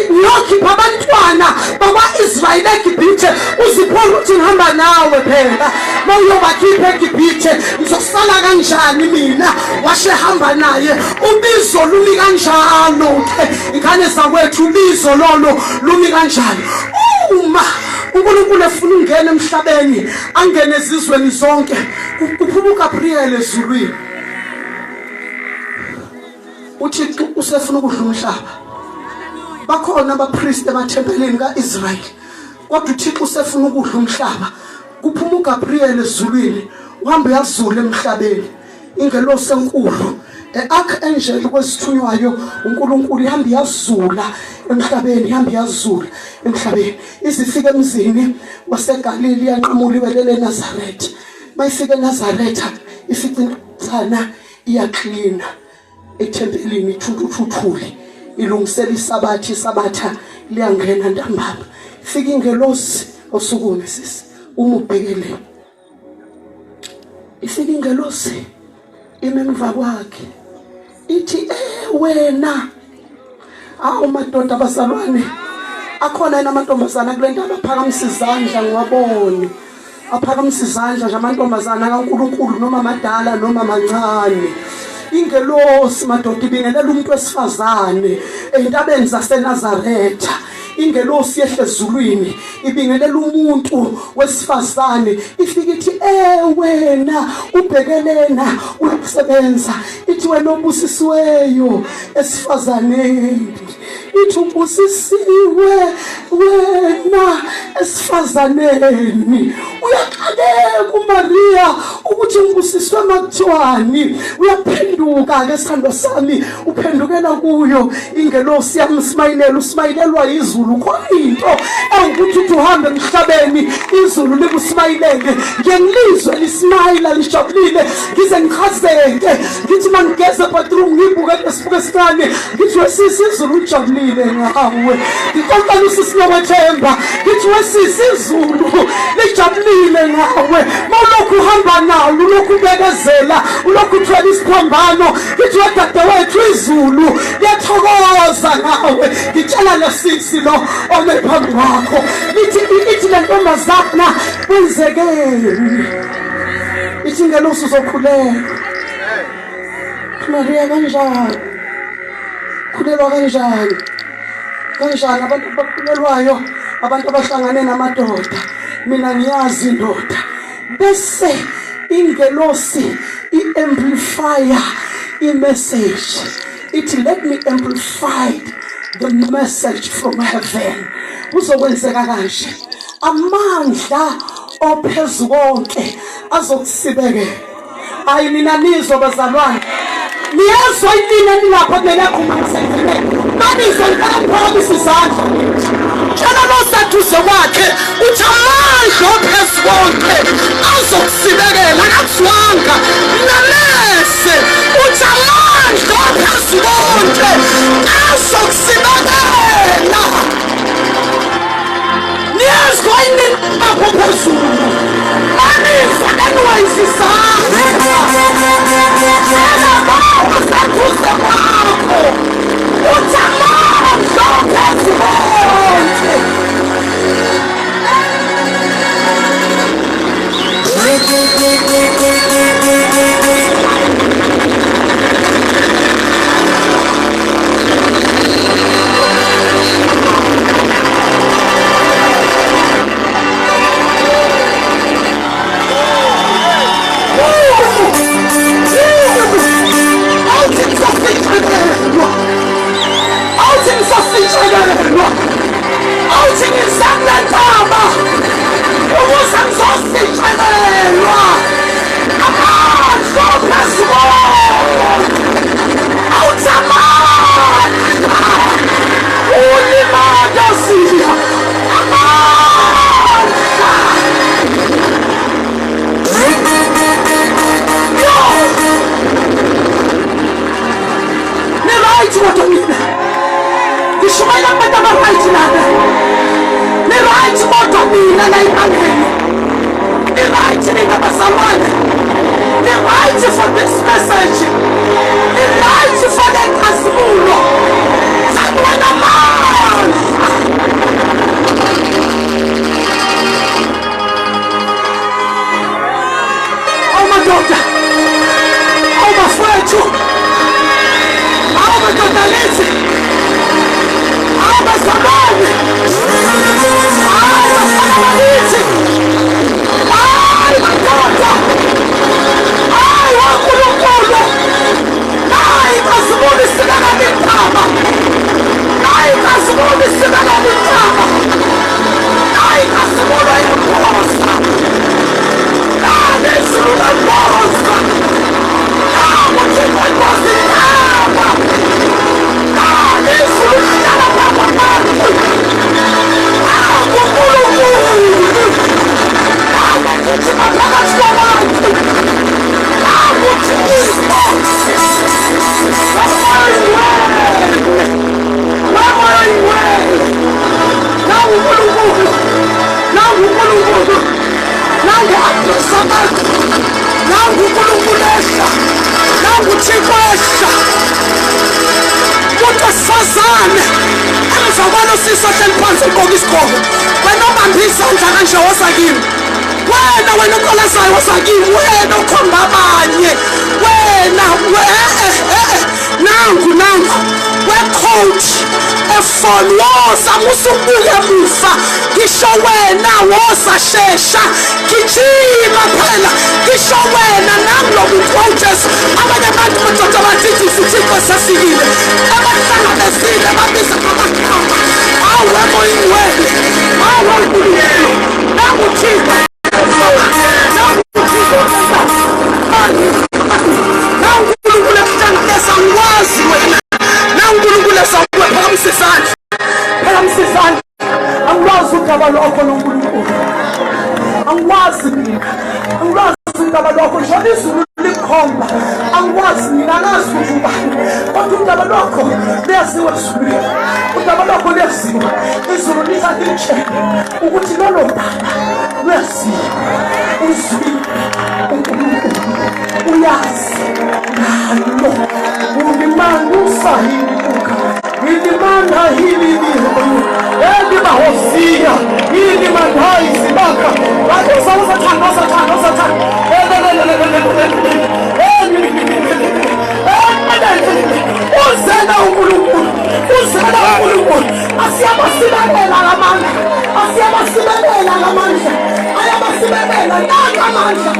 uyokhipha abantwana bakwa-Israyeli eGibhithe uZiphora uthi ngihamba nawe phela mawuyobakhipha eGibhithe ngizosala kanjani mina washehamba naye ubizo lumi kanjalo-ke ingane zakwethu ubizo lolo lumi kanjalo uma uNkulunkulu efuna ungena emhlabeni angene ezizweni zonke kuphuma uGabriel ezulwini uThixo usefuna ukudla umhlaba bakhona abapriest emathempelini kaIsrayeli kodwa uThixo usefuna ukudla umhlaba kuphuma uGabriel ezulwini uhambe yazula emhlabeni ingelosi enkulu Archangel kwesithunywayo uNkulunkulu ihamba iyazula emhlabeni, ihamba iyazula emhlabeni. Izifika emzini waseGalili yanqamula iwele eNazaretha. Mayifika eNazaretha ifica insana iyaklina ethempelini ithuthuthule ilungisela isabatha liyangena ntambama. Fika ingelosi osukume sisi uma ubhekele. Ifika ingelosi imemva kwakhe ithi wena madoda abazalwane akhona amantombazana kule ndaba aphakamisa izandla ngiwabone. Aphakamisa izandla nje amantombazana kaNkulunkulu noma amadala noma amancane. Ingelosi madoda ibingelela umuntu wesifazane entabeni zaseNazaretha. Ingelosi yehle ezulwini ibingelela umuntu wesifazane ifika ithi wena ubhekelena uyakusebenza. Ithi wena obusisiweyo esifazaneni. Ithi ubusisiwe wena esifazaneni. Uyaqaleka uMaria ukuthi ubusiswe makuthiwani. Uyaphenduka ke sithando sami uphendukela kuyo ingelosi yamsmayilela. Usmayilelwa izulu khona into engukuthi uthi uhambe emhlabeni izulu likusmayilele. Ngiyengilizwe lismayila lijabulile ngize ngichazeke ngithi mangigeze bathroom ngibuke lesibuke esincane ngithi wesisi izulu lijabulile ngawe. Ngicela usisi nokwethemba ngithi wesisi izulu lijabulile ngawe. Mawulokhu uhamba nawo ulokhu ubekezela ulokhu uthwala isiphambano ngithi wedadewethu izulu liyathokoza ngawe. Ngitshela lesisi lo ome phambi kwakho ithi le ntombazana kwenzekeni. Ithi ngelosi uzokhulelwa. Maria kanjani? Khulelwa kanjani? Kanjani abantu abakhulelwayo abantu abahlangane namadoda. Mina ngiyazi indoda. Bese ingelosi i-amplifier i-message. Ithi let me amplify the message from heaven. Kuzokwenzeka kanje. Amandla ophezu konke azokusibekela. Hayi nina nizwa bazalwane. Niyazwa yini nilapha nelakhumalisekile. Manizwa ngaphamisa izandla. Tshela loseduze kwakhe uthi amandla ophezu konke azokusibekela akuzwanga. Nalese uthi amandla ophezu konke azokusibekela. Niyazwa yini lapho phezulu. Manizwa nenwayisisana. Tshela loseduze kwakho uthi amandla ophezu konke. Mosa! Inzima phakathi kwabantu. Sifazane emva sisohleli phansi ugqoka isigqoko wena obambe isandla kanje wasakini wena oqalazayo wasakini wena okhomba abanye wena nangu we-coach efoni woza musubuke emuva ngisho wena woza shesha gijima phela ngisho wena nami lo muntu kaJesu abanye abantu madoda bathi isithixo safikile abahlangabezile babiza amagama awe moyingwele awe uNkulunkulu nanguthixo uNkulunkulu ekuhlanganisa ngikwazi wena uNkulunkulu esawuwe phakamsizane angikwazi udaba lwakho noNkulunkulu angikwazi udaba lwakho njengoba izulu likhomba angikwazi mina angazi ukuthi ubani kodwa udaba lwakho luyaziwa ezulwini udaba lwakho luyaziwa izulu liza litshele ukuthi lolo daba luyaziwa uzwile uNkulunkulu uyazi ngalo ulimani usahibuka ilimana hili mihoyo elimahosia ilimandhayi zibaka wathanda uzela uNkulunkulu asiyabasibelela ngamandla ayabasibelela nanga amandla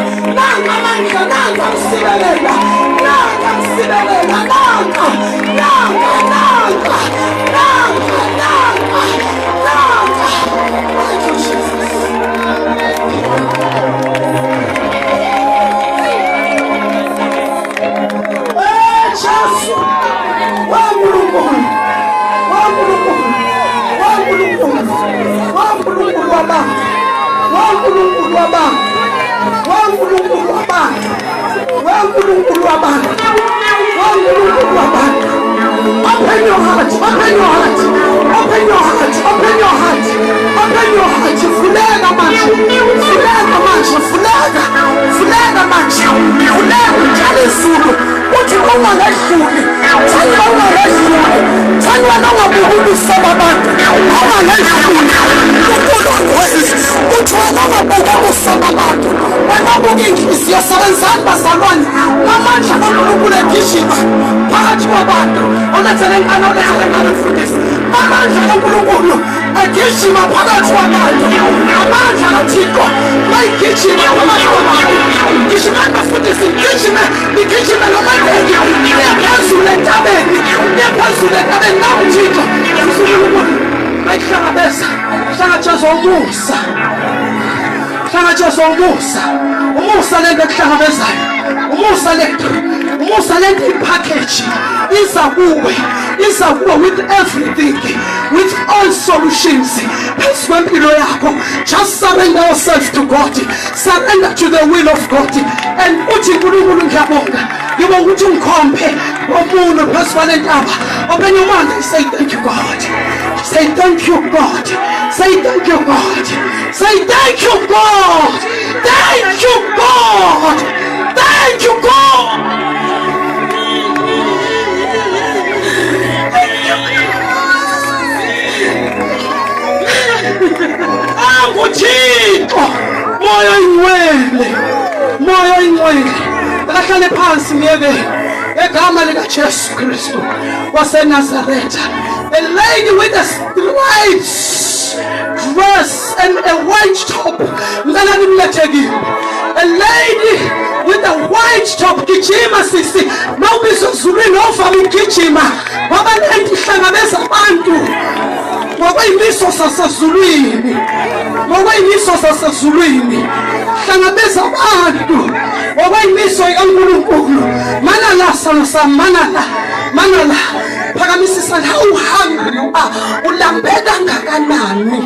Open your heart. Fulega manje. Njalo izulu. Uthi ungangahluli. Thandwa nongabuka usaba abantu. Ungangahluli. Uthi ungangabuka usaba abantu. Wena inhliziyo sebenzani bazalwane. Amandla kaNkulunkulu egijima phakathi kwabantu. Olethele mfundisi. Amandla kaNkulunkulu egijima phakathi kwabantu. Amandla kaThixo mayigijima phakathi kwabantu. Gijima bafundisi igijime nomandla. Niyaphezulu entabeni nawo Thixo. uNkulunkulu mayihlangabeza umusa lento ekuhlangabezayo umusa lento ipackage iza kuwe with everything, with all solutions phezu kwempilo yakho. Just surrender yourself to God, surrender to the will of God, and uthi uNkulunkulu ngiyabonga ukuthi ungikhombe omuno phezu kwalentaba. Open your mouth and say thank you God. Say thank you God. Say thank you God. Say thank you God. Thank you God. Thank you God. Thixo moya ingcwele akahlale phansi ngiyeke egama lika Jesu Kristu waseNazaretha. A lady with a white dress and a white top. A lady with a white top. Gijima sisi mawubizo zulwini ovama ukugijima ngoba lento ihlangabeza abantu ngokweyimiso sasezulwini hlangabeza abantu ngokweyimiso kaNkulunkulu. Manala phakamisisa la uhungry ulambeka ngakanani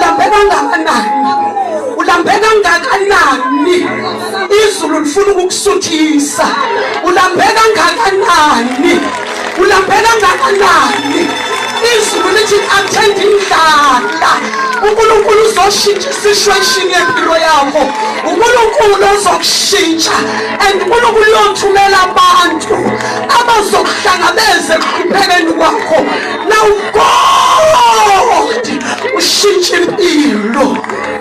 Ulambe kangakanani? Ulambe kangakanani? Izulu lifuna ukukusuthisa. Ulambe kangakanani? Ulambe kangakanani? Izulu lithi attend indlala. Unkulunkulu uzoshintsha situation yempilo yakho. Unkulunkulu uzokushintsha and unkulunkulu uyothumela abantu abazokuhlangabeza ekuhluphekeni kwakho. Now God ushintsha impilo.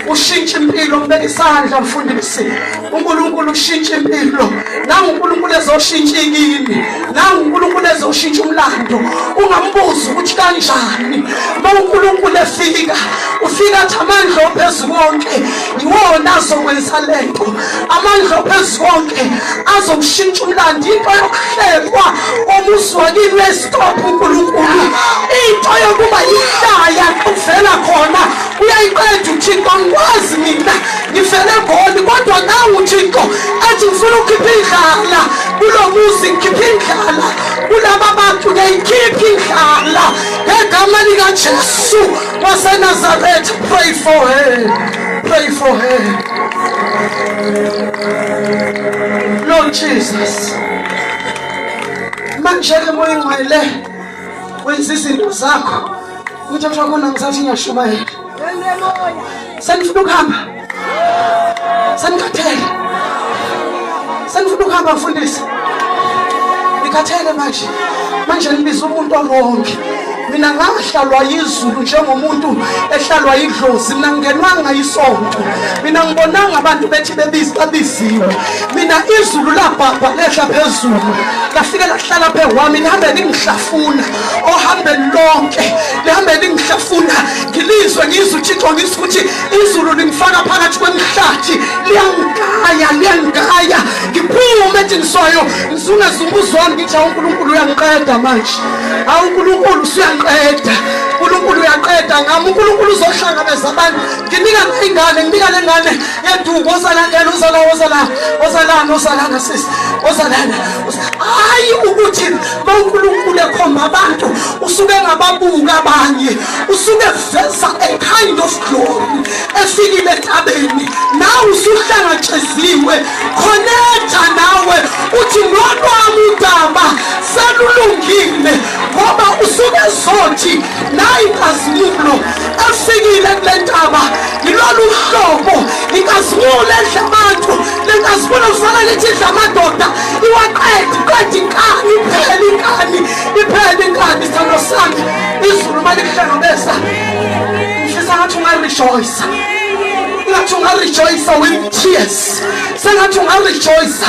Ushintsha impilo. Mbeke isandla mfundisi. Unkulunkulu ushintsha impilo. Nangu unkulunkulu ezoshintsha ikini. Nangu unkulunkulu ezoshintsha umlando. Ungambuza ukuthi kanjani. Uma unkulunkulu efika, ufika athi amandla ophezulu wonke iwona azokwenza lento. Amandla ophezulu wonke azomshintsha umlando. Into yokuhlekwa omuzi wakini westop unkulunkulu. Into yokuba ihlaya kuvela khona uyayiqeda uThixo. Ngikwazi mina ngivele ngoni kodwa nawe uThixo athi ngifuna ukhipha indlala kulo muzi, ngikhipha indlala kulaba bantu, ngiyikhipha indlala ngegama likaJesu waseNazaretha. Pray for her. Pray for her. Lord Jesus, manje-ke moya engcwele wenza izinto zakho. Umthetho wakho ngisathi ngiyashumayela. Senifuna ukuhamba. Senikhathele. Senifuna ukuhamba mfundisi. Nikhathele manje. Manje nibiza umuntu oronke. Mina ngahlalwa yizulu njengomuntu ehlalwa idlozi. Mina ngenwanga isonto. Mina ngibonanga abantu bethi babiziwe. Mina izulu labhabha lehla phezulu. Lafika lahlala phe wami, lihambe lingihlafuna. Ohambe lonke lihambe lingihlafuna. Ngilizwe ngizwe uThixo ngisithi izulu lingifaka phakathi kwemhlathi. Liyangaya. Ngiphume ethi ngisoyo ngizungeza umbuzo ngithi uNkulunkulu uyangiqeda manje. uNkulunkulu uyangiqeda. uNkulunkulu uyaqeda ngami. uNkulunkulu uzohlangabeza abantu. Nginika ingane, nginika lengane yeduku ozalandela ozalana sisi. Ozalana. Hayi ukuthi uNkulunkulu ekhomba abantu usuke ngababuka abanye. Usuke veza a kind of glory efikile eNtabeni. Nawe usuhlangatsheziwe. Connecta nawe uthi nolwami udaba selulungile ngoba usuke zothi nayi inkazimulo efikile kule ntaba. Yilolu hlobo inkazimulo edla abantu. Le nkazimulo kufanele ithi idla amadoda. Iwaqeda inkani, iphele inkani sithando sami. Izulu mali kuhlangabeza. Ngifisa ngathi ungarejoice. Ngathi ungarejoice with tears. Sengathi ungarejoice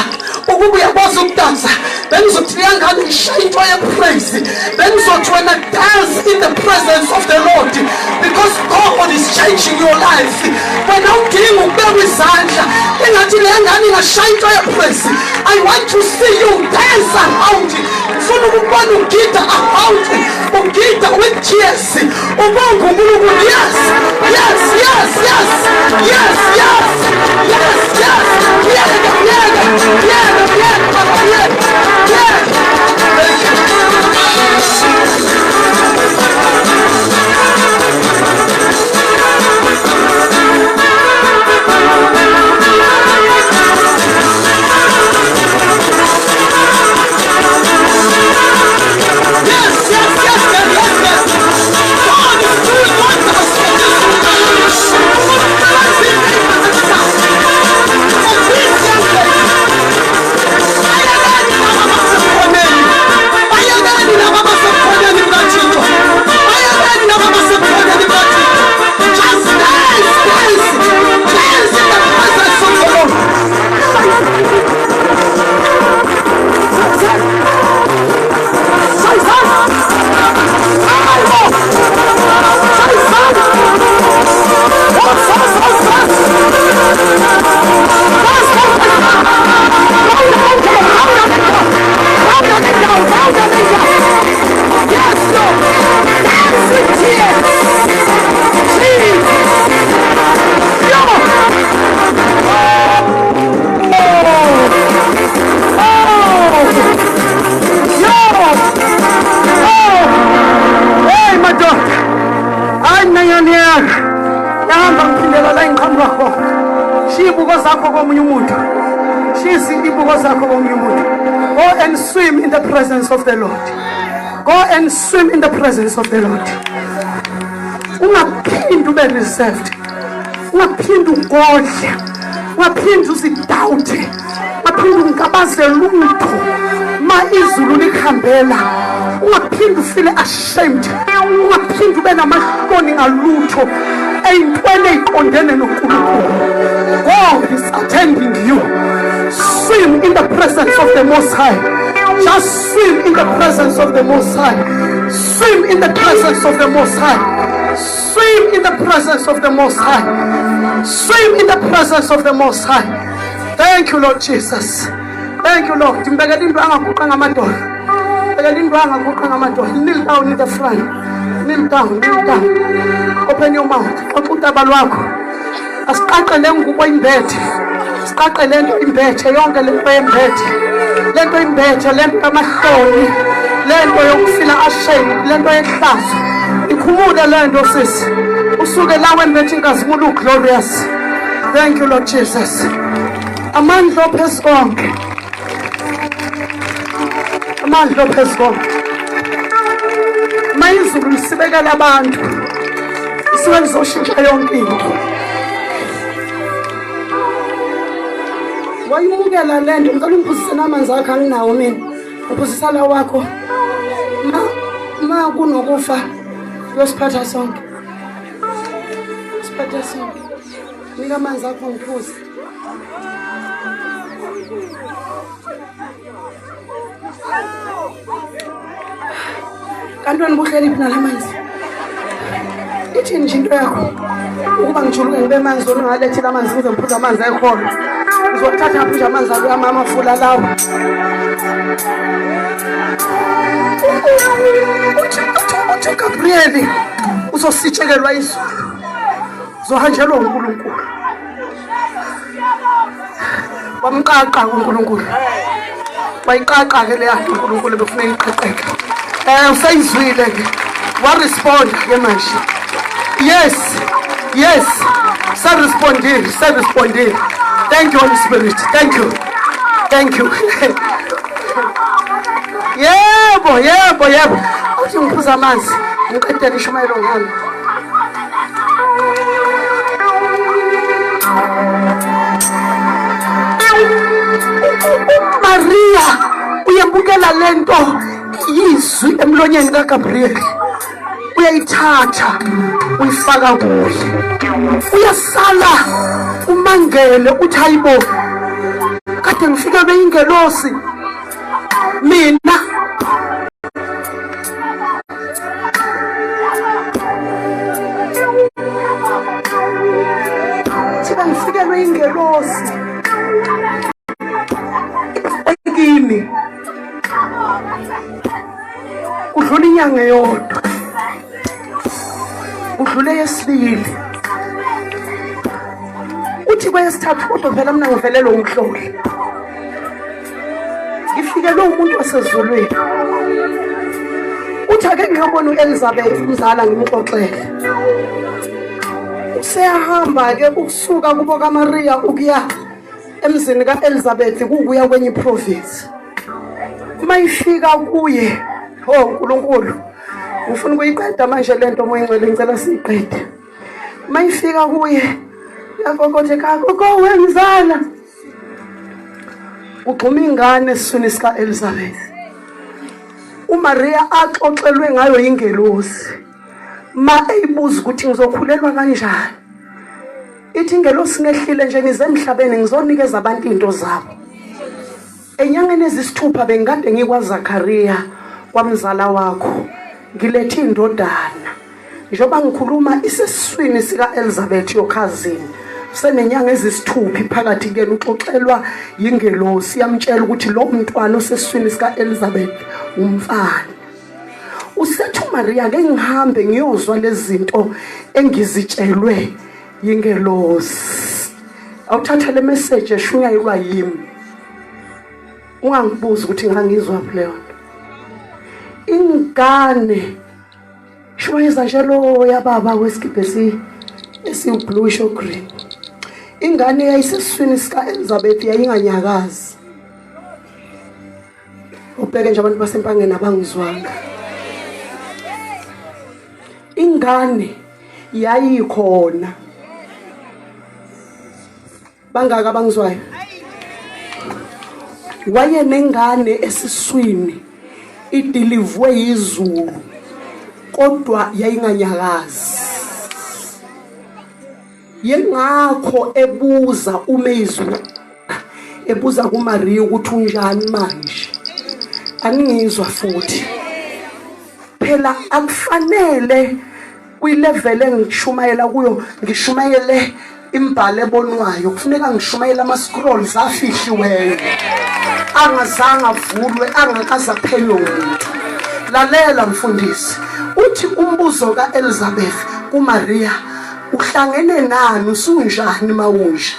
ukuba uyakwazi ukudansa. Bengizothi yangani ngishaya into yepraise. Bengizothi wena dance in the presence of the Lord because God is changing your life. Wena udinga ukubeka izandla engathi lengane ingashaya into yepraise. I want to see you dance around. Ufuna ukubona ugida around. Ugida with tears. Ubonga uNkulunkulu. Yes. God is doing wonders for this woman. wakho. Shibuko zakho komunye umuntu. Shizibuko zakho komunye umuntu. Go and swim in the presence of the Lord. Go and swim in the presence of the Lord. Ungaphindi ube reserved. Ungaphindi ugodle. Ungaphindi uzidoubt. Ungaphindi ungabaze lutho. Ma izulu likhambela. Ungaphindi ufile ashamed. Ungaphindi ube namahloni ngalutho. Eyintweni eyiqondene noNkulunkulu. God is attending you. Swim in the presence of the Most High. Just swim in the presence of the Most High. Swim in the presence of the Most High. Swim in the presence of the Most High. Swim in the presence of the Most High. Thank you, Lord Jesus. Thank you, Lord. Kneel down in the front. Kneel down, kneel down. Open your mouth. Okutaba lwakho. Asiqaqele ngubo imbethe. Siqaqele into imbethe yonke lento yembethe. Lento imbethe, lento amahloni, lento yokufila ashamed, lento yehlazo. Ikhumule lento sisi. Usuke la wembethe inkazimulo glorious. Thank you, Lord Jesus. Amandla phezu konke. Amandla phezu konke. Mayizulu lisibekela abantu. Isuke lizoshintsha yonke into. Wayimukela lento ngicela ungiphuzise namanzi akho anginawo mina. Uphuzisa la wakho. Ma kunokufa yosiphatha sonke. Siphatha sonke. Nika amanzi akho ngiphuze. Kanti wena buhleli phi nalamanzi? Ithini nje into yakho? Ukuba ngijuluke ngibe manzi ongalethile amanzi kuze ngiphuze amanzi ekhona. Uzothatha phuje amanzi alo mama fula lawo. Uthi Gabriel uzositshekelwa izulu. Uzohanjelwa uNkulunkulu. Wamqaqa uNkulunkulu. Wayiqaqa ke le yakhe uNkulunkulu befuna iqaqeke. Usayizwile ke. Wa respond ke manje. Yes. Yes. Sa respondile. Thank you, Holy Spirit. Thank you. Thank you. Yebo. Uthi ngiphuza amanzi. Ngiqedela ishumayelo ngami. Maria uyabukela lento yizwi emlonyeni kaGabriel. Uyayithatha uyifaka kuhle. Uyasala umangele uthi hayibo kade ngifika beyingelosi mina thiba ngifike beyingelosi ekini kudlula inyanga yodwa udlule yesibili uthi kwesithathu kodwa phela mina ngivelelwe umhloli ngifike lo umuntu wasezulwini uthi ake ngiyabona uElizabeth umzala ngimxoxele useyahamba ke ukusuka kubo kaMaria ukuya emzini kaElizabeth kuya kwenye province mayifika kuye uNkulunkulu ufuna ukuyiqeda manje lento moyingcwele ngicela siyiqede mayifika kuye yakokothe kako wenzala ugxuma ingane esiswini sika Elizabeth uMaria axoxelwe ngayo ingelosi ma eyibuza ukuthi ngizokhulelwa kanjani ithi ingelosi ngehlile nje nize emhlabeni ngizonikeza abantu into zabo enyangeni ezisithupha bengikade ngikwaZakhariya kwamzala wakho ngilethe indodana njoba ngikhuluma isesiswini sika Elizabeth yokhazini senenyanga ezisithupha iphakathi kene uxoxelwa yingelosi yamtshela ukuthi lo mntwana osesiswini sika Elizabeth umfana usethu Maria ke ngihambe ngiyozwa lezi zinto engizitshelwe yingelosi awuthatha le message eshunyayelwa yimi ungangibuza ukuthi ngangizwa leyo ingane shwayeza njalo ya baba wesikibhesi esibluish green ingane yayisesiswini sika Elizabeth yayinganyakazi. Ubheke nje abantu basempangeni abangizwanga. Ingane yayikhona. Bangaka bangizwayo? Waye nengane esiswini idilivwe izulu kodwa yayinganyakazi. Yengakho ebuza uMezulu ebuza kuMaria ukuthi unjani manje. Angizwa futhi. Phela akufanele kwilevel engishumayela kuyo ngishumayele imbhalo ebonwayo. Kufuneka ngishumayela ama-scrolls afihliweyo angazange avulwe angakaze aphenywe umuntu. Lalela mfundisi, uthi umbuzo kaElizabeth kuMaria, uhlangene nani usunjani mawunje?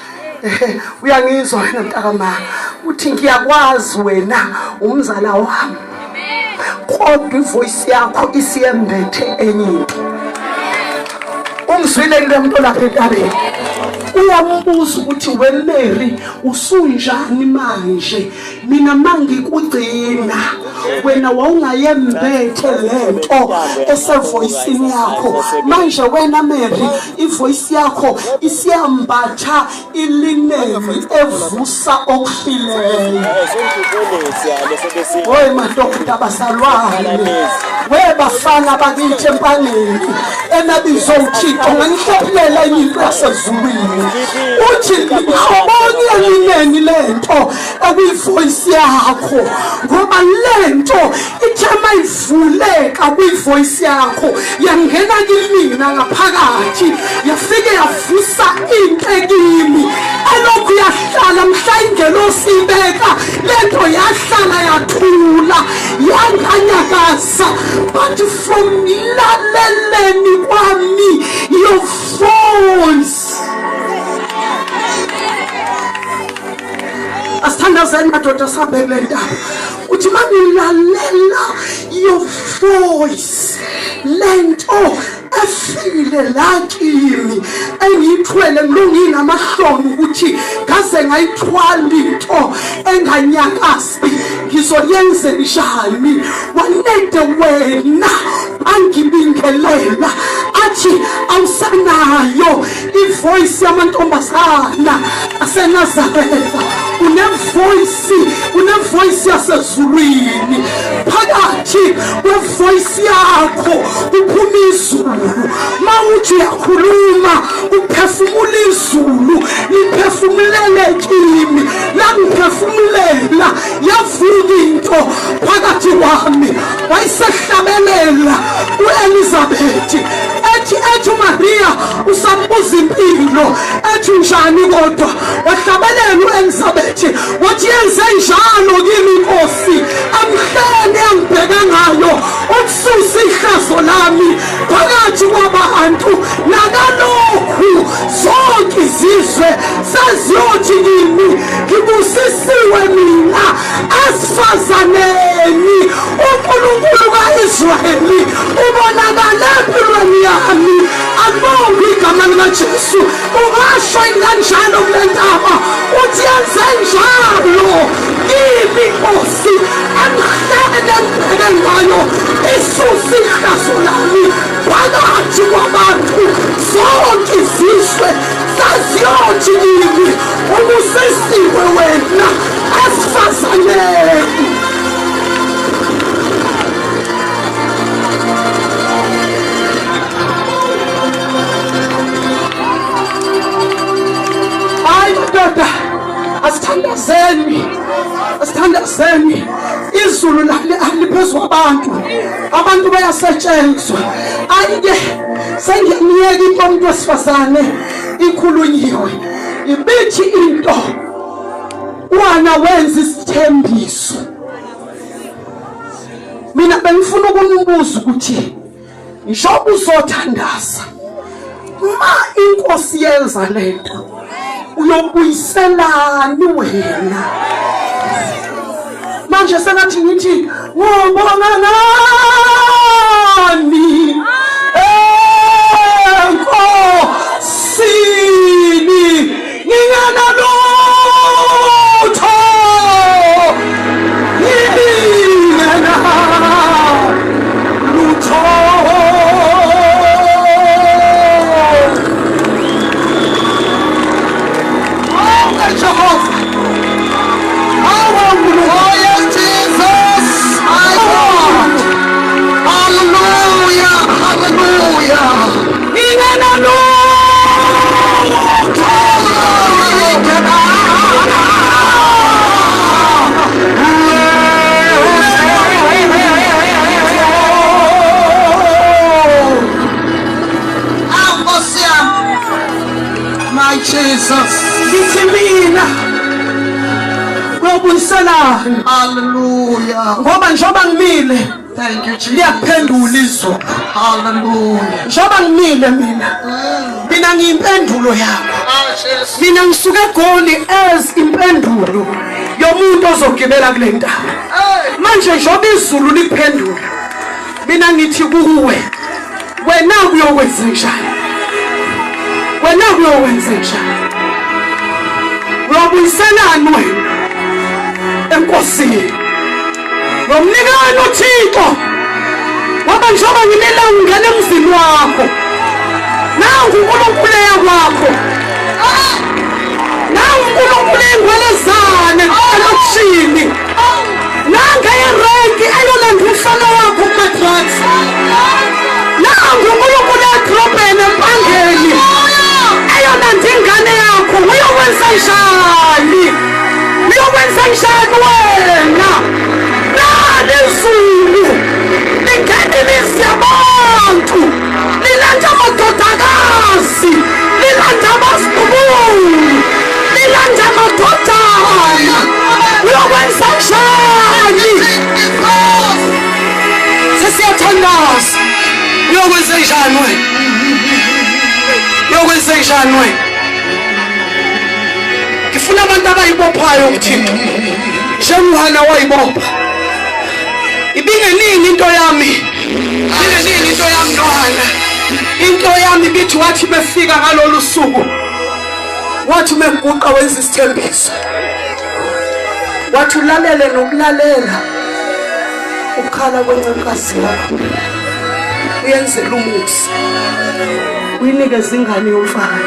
Uyangizwa wena mntakama? Uthi ngiyakwazi wena umzala wami, kodwa ivoice yakho isiyembethe enye into. Ungizwile le muntu lapha eNtabeni uyambuza ukuthi weMary usunjani manje? Mina mangikugcina wena wawungayembethe lento esevoicini yakho. Manje wena Mary ivoice yakho isiyambatha ilineni evusa okufileyo. Hoy madoda basalwane, webafana bakithi empangeni enabizo uThixo nganihlephela into yasezulwini. Uthi ngibonye lineni lento ekuyivoice yakho, ngoba lento ithema ivuleka kwivoice yakho yangena kimina ngaphakathi yafike yavusa into kimi elokhu yahlala mhla ingelosi ibeka lento yahlala yathula yanganyakaza. But from laleleni kwami your voice asithandazeni madoda sabele ndaba uthi mangilalela your voice lento efile la kimi engithwele ngilungile amahloni ukuthi ngaze ngayithwala into enganyakazi ngizoyenze njani. Wanede wena angibingelela athi awusanayo ivoice yamantombazana aseNazaretha, unevoice yasezulwini. Phakathi kwevoice yakho uphuma izulu. Mawuthi uyakhuluma uphefumula izulu liphefumulele kimi. Langiphefumulela yavuka into phakathi kwami. Wayesehlabelela uElizabeth ethi uMaria usambuza impilo ethi njani, kodwa wahlabelela uElizabeth wathi yenze njalo kimi Nkosi, amhlene angibheka ngayo ukususa ihlazo lami phakathi kwabantu. Nakalokhu zonke izizwe seziyothi kimi ngibusisiwe mina esifazaneni. Unkulunkulu kaIsrayeli ubonakala empilweni yami. Abonge igama likaJesu. Ungasho kanjalo kule ndaba uthi yenze njalo kimi Nkosi, amhlene angibheke ngayo isusa ihlazo lami phakathi kwabantu. Zonke izizwe seziyothi kimi ubusisiwe wena esifazaneni. Hayi madoda, asithandazeni izulu liphezu kwabantu. Abantu bayasetshenzwa. Ayike sengiyamiyeka into umuntu wesifazane ikhulunyiwe. Ibithi into wana wenza isithembiso. Mina bengifuna ukumbuza ukuthi njengoba uzothandaza ma inkosi yenza lento uyobuyiselani wena? Manje sengathi ngithi ngobona nani enkosini Hayi Jesus. Ngithi mina uyobuyiselana. Hallelujah. Ngoba njoba ngimile. Thank you Jesus. Liyaphendula izwi. Hallelujah. Njoba ngimile mina ngiyimpendulo yakho. Mina ngisuka eGoli as impendulo yomuntu ozogibela kule ndawo. Manje njoba izulu liphendula mina ngithi kuwe wena uyokwenza njani? Wena uyokwenza njani? Uyobuyiselana wena enkosini. Ngomnikani uThixo ngoba njengoba ngimela ngene emzini wakho nangu uNkulunkulu yakwakho nangu uNkulunkulu engwelezane elokishini nanga irenki ayolanda umfana wakho kumadrags nangu uNkulunkulu edrobheni empangeni ayolanda ingane yakho uyokwenza njani? Uyokwenza njani wena? Lizulu lingenelisa abantu lilanda amadodakazi lilanda abasibubuli lilanda amadodana uyokwenza njani? Sesiyathandaza. Uyokwenza njani wena? Uyokwenza njani wena? Ngifuna abantu abayibophayo uThixo njengohana wayibopha. Ibingeningi into yami. Ibingeningi into yami nohana. Into yami bithi wathi befika ngalolu suku. Wathi umguqa wenza isithembiso. Wathi ulalele nokulalela. Ukhala kwencekazi yakho. Uyenzela umusa. Uyinikeza ingane yomfana.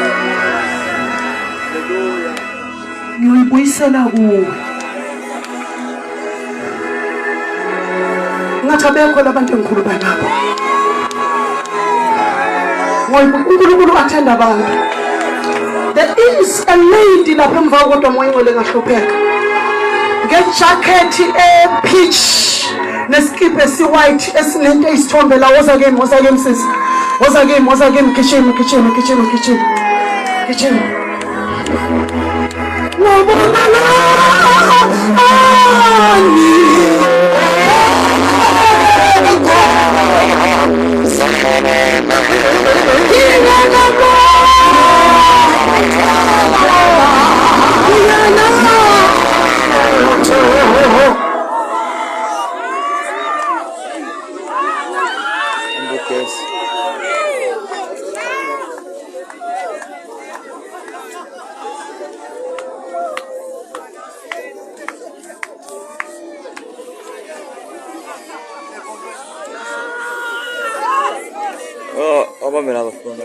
Uyibuyisela kuwe. Ngathi abekho labantu engikhuluma nabo. Ngoba uNkulunkulu athanda abantu. There is a lady lapha emva kodwa moya ngcwele ngahlupheka. Ngejacket peach neskipe white esinento isithombe la woza game sis. Woza game kitchen. Apa mirado fundo.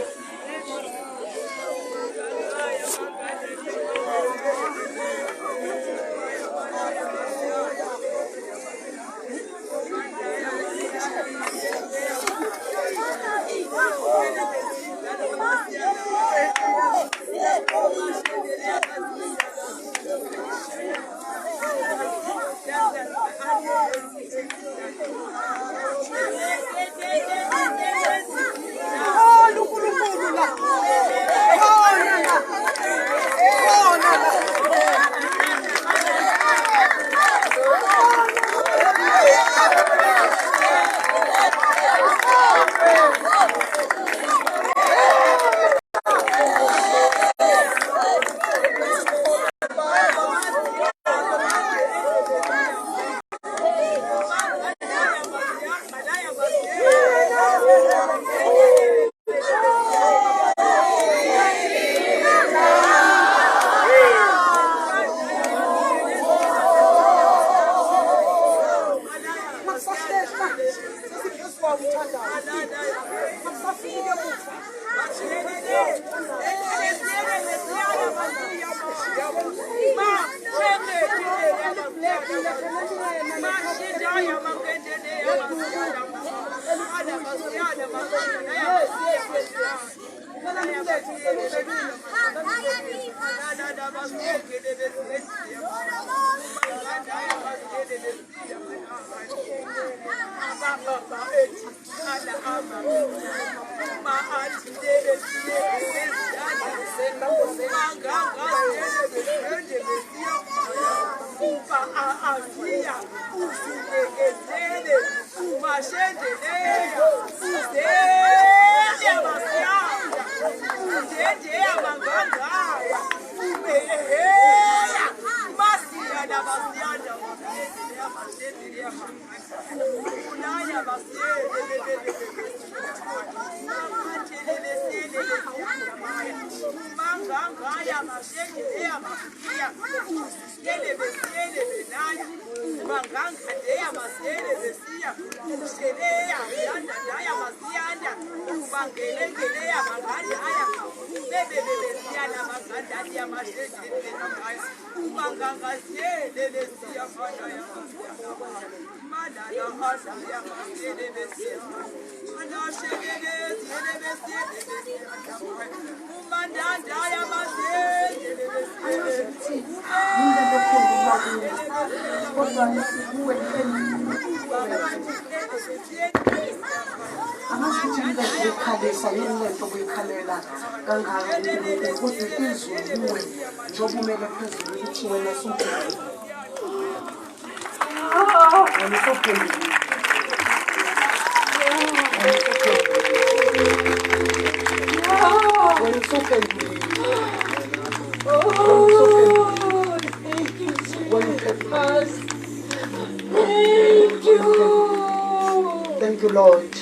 Thank you, Lord.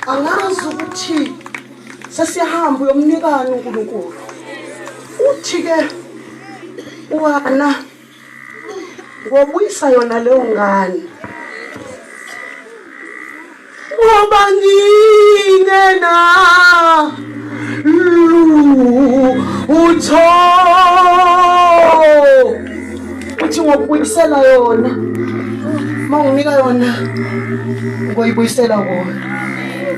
Angazi ukuthi sesihamba uyomnikana uNkulunkulu. Uthi ke wana ngobuyisa yona leyo ngane. Ngoba ngingena utho uthi ngokubuyisela yona mawunika yona ngoyibuyisela wona.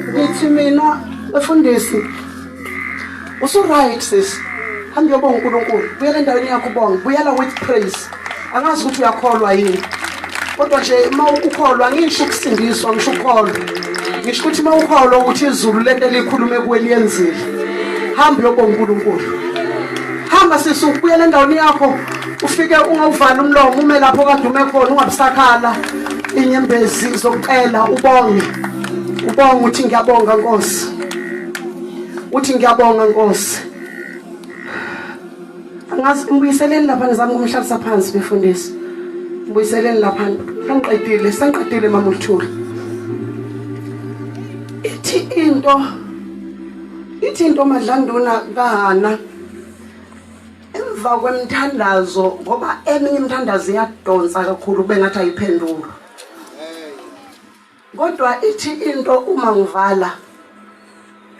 Ngithi mina bafundisi usu right sis, hambe yobonga uNkulunkulu, buyela endaweni yakho ubonga, buyela with praise. Angazi ukuthi uyakholwa yini, kodwa nje mawukholwa ngisho ukusindiswa ngisho ukholwa, ngisho ukuthi mawukholwa ukuthi izulu lento elikhulume kuwe liyenzile. Hambe yobonga uNkulunkulu, hamba sis, ubuyela endaweni yakho, ufike ungawuvala umlomo ume lapho kade ume khona, ungabusakhala inyembezi zokucela ubonge. Ubonga uthi ngiyabonga Nkosi, uthi ngiyabonga Nkosi. Angazi ngibuyiseleni lapha ngizama ukumhlalisa phansi befundisi. Ngibuyiseleni lapha. Sengiqedile mama uLthula. Ithi into madlanduna kaHana emva kwemthandazo, ngoba eminye imthandazo iyadonsa kakhulu bengathi ayiphendulo. Kodwa ithi into uma ngivala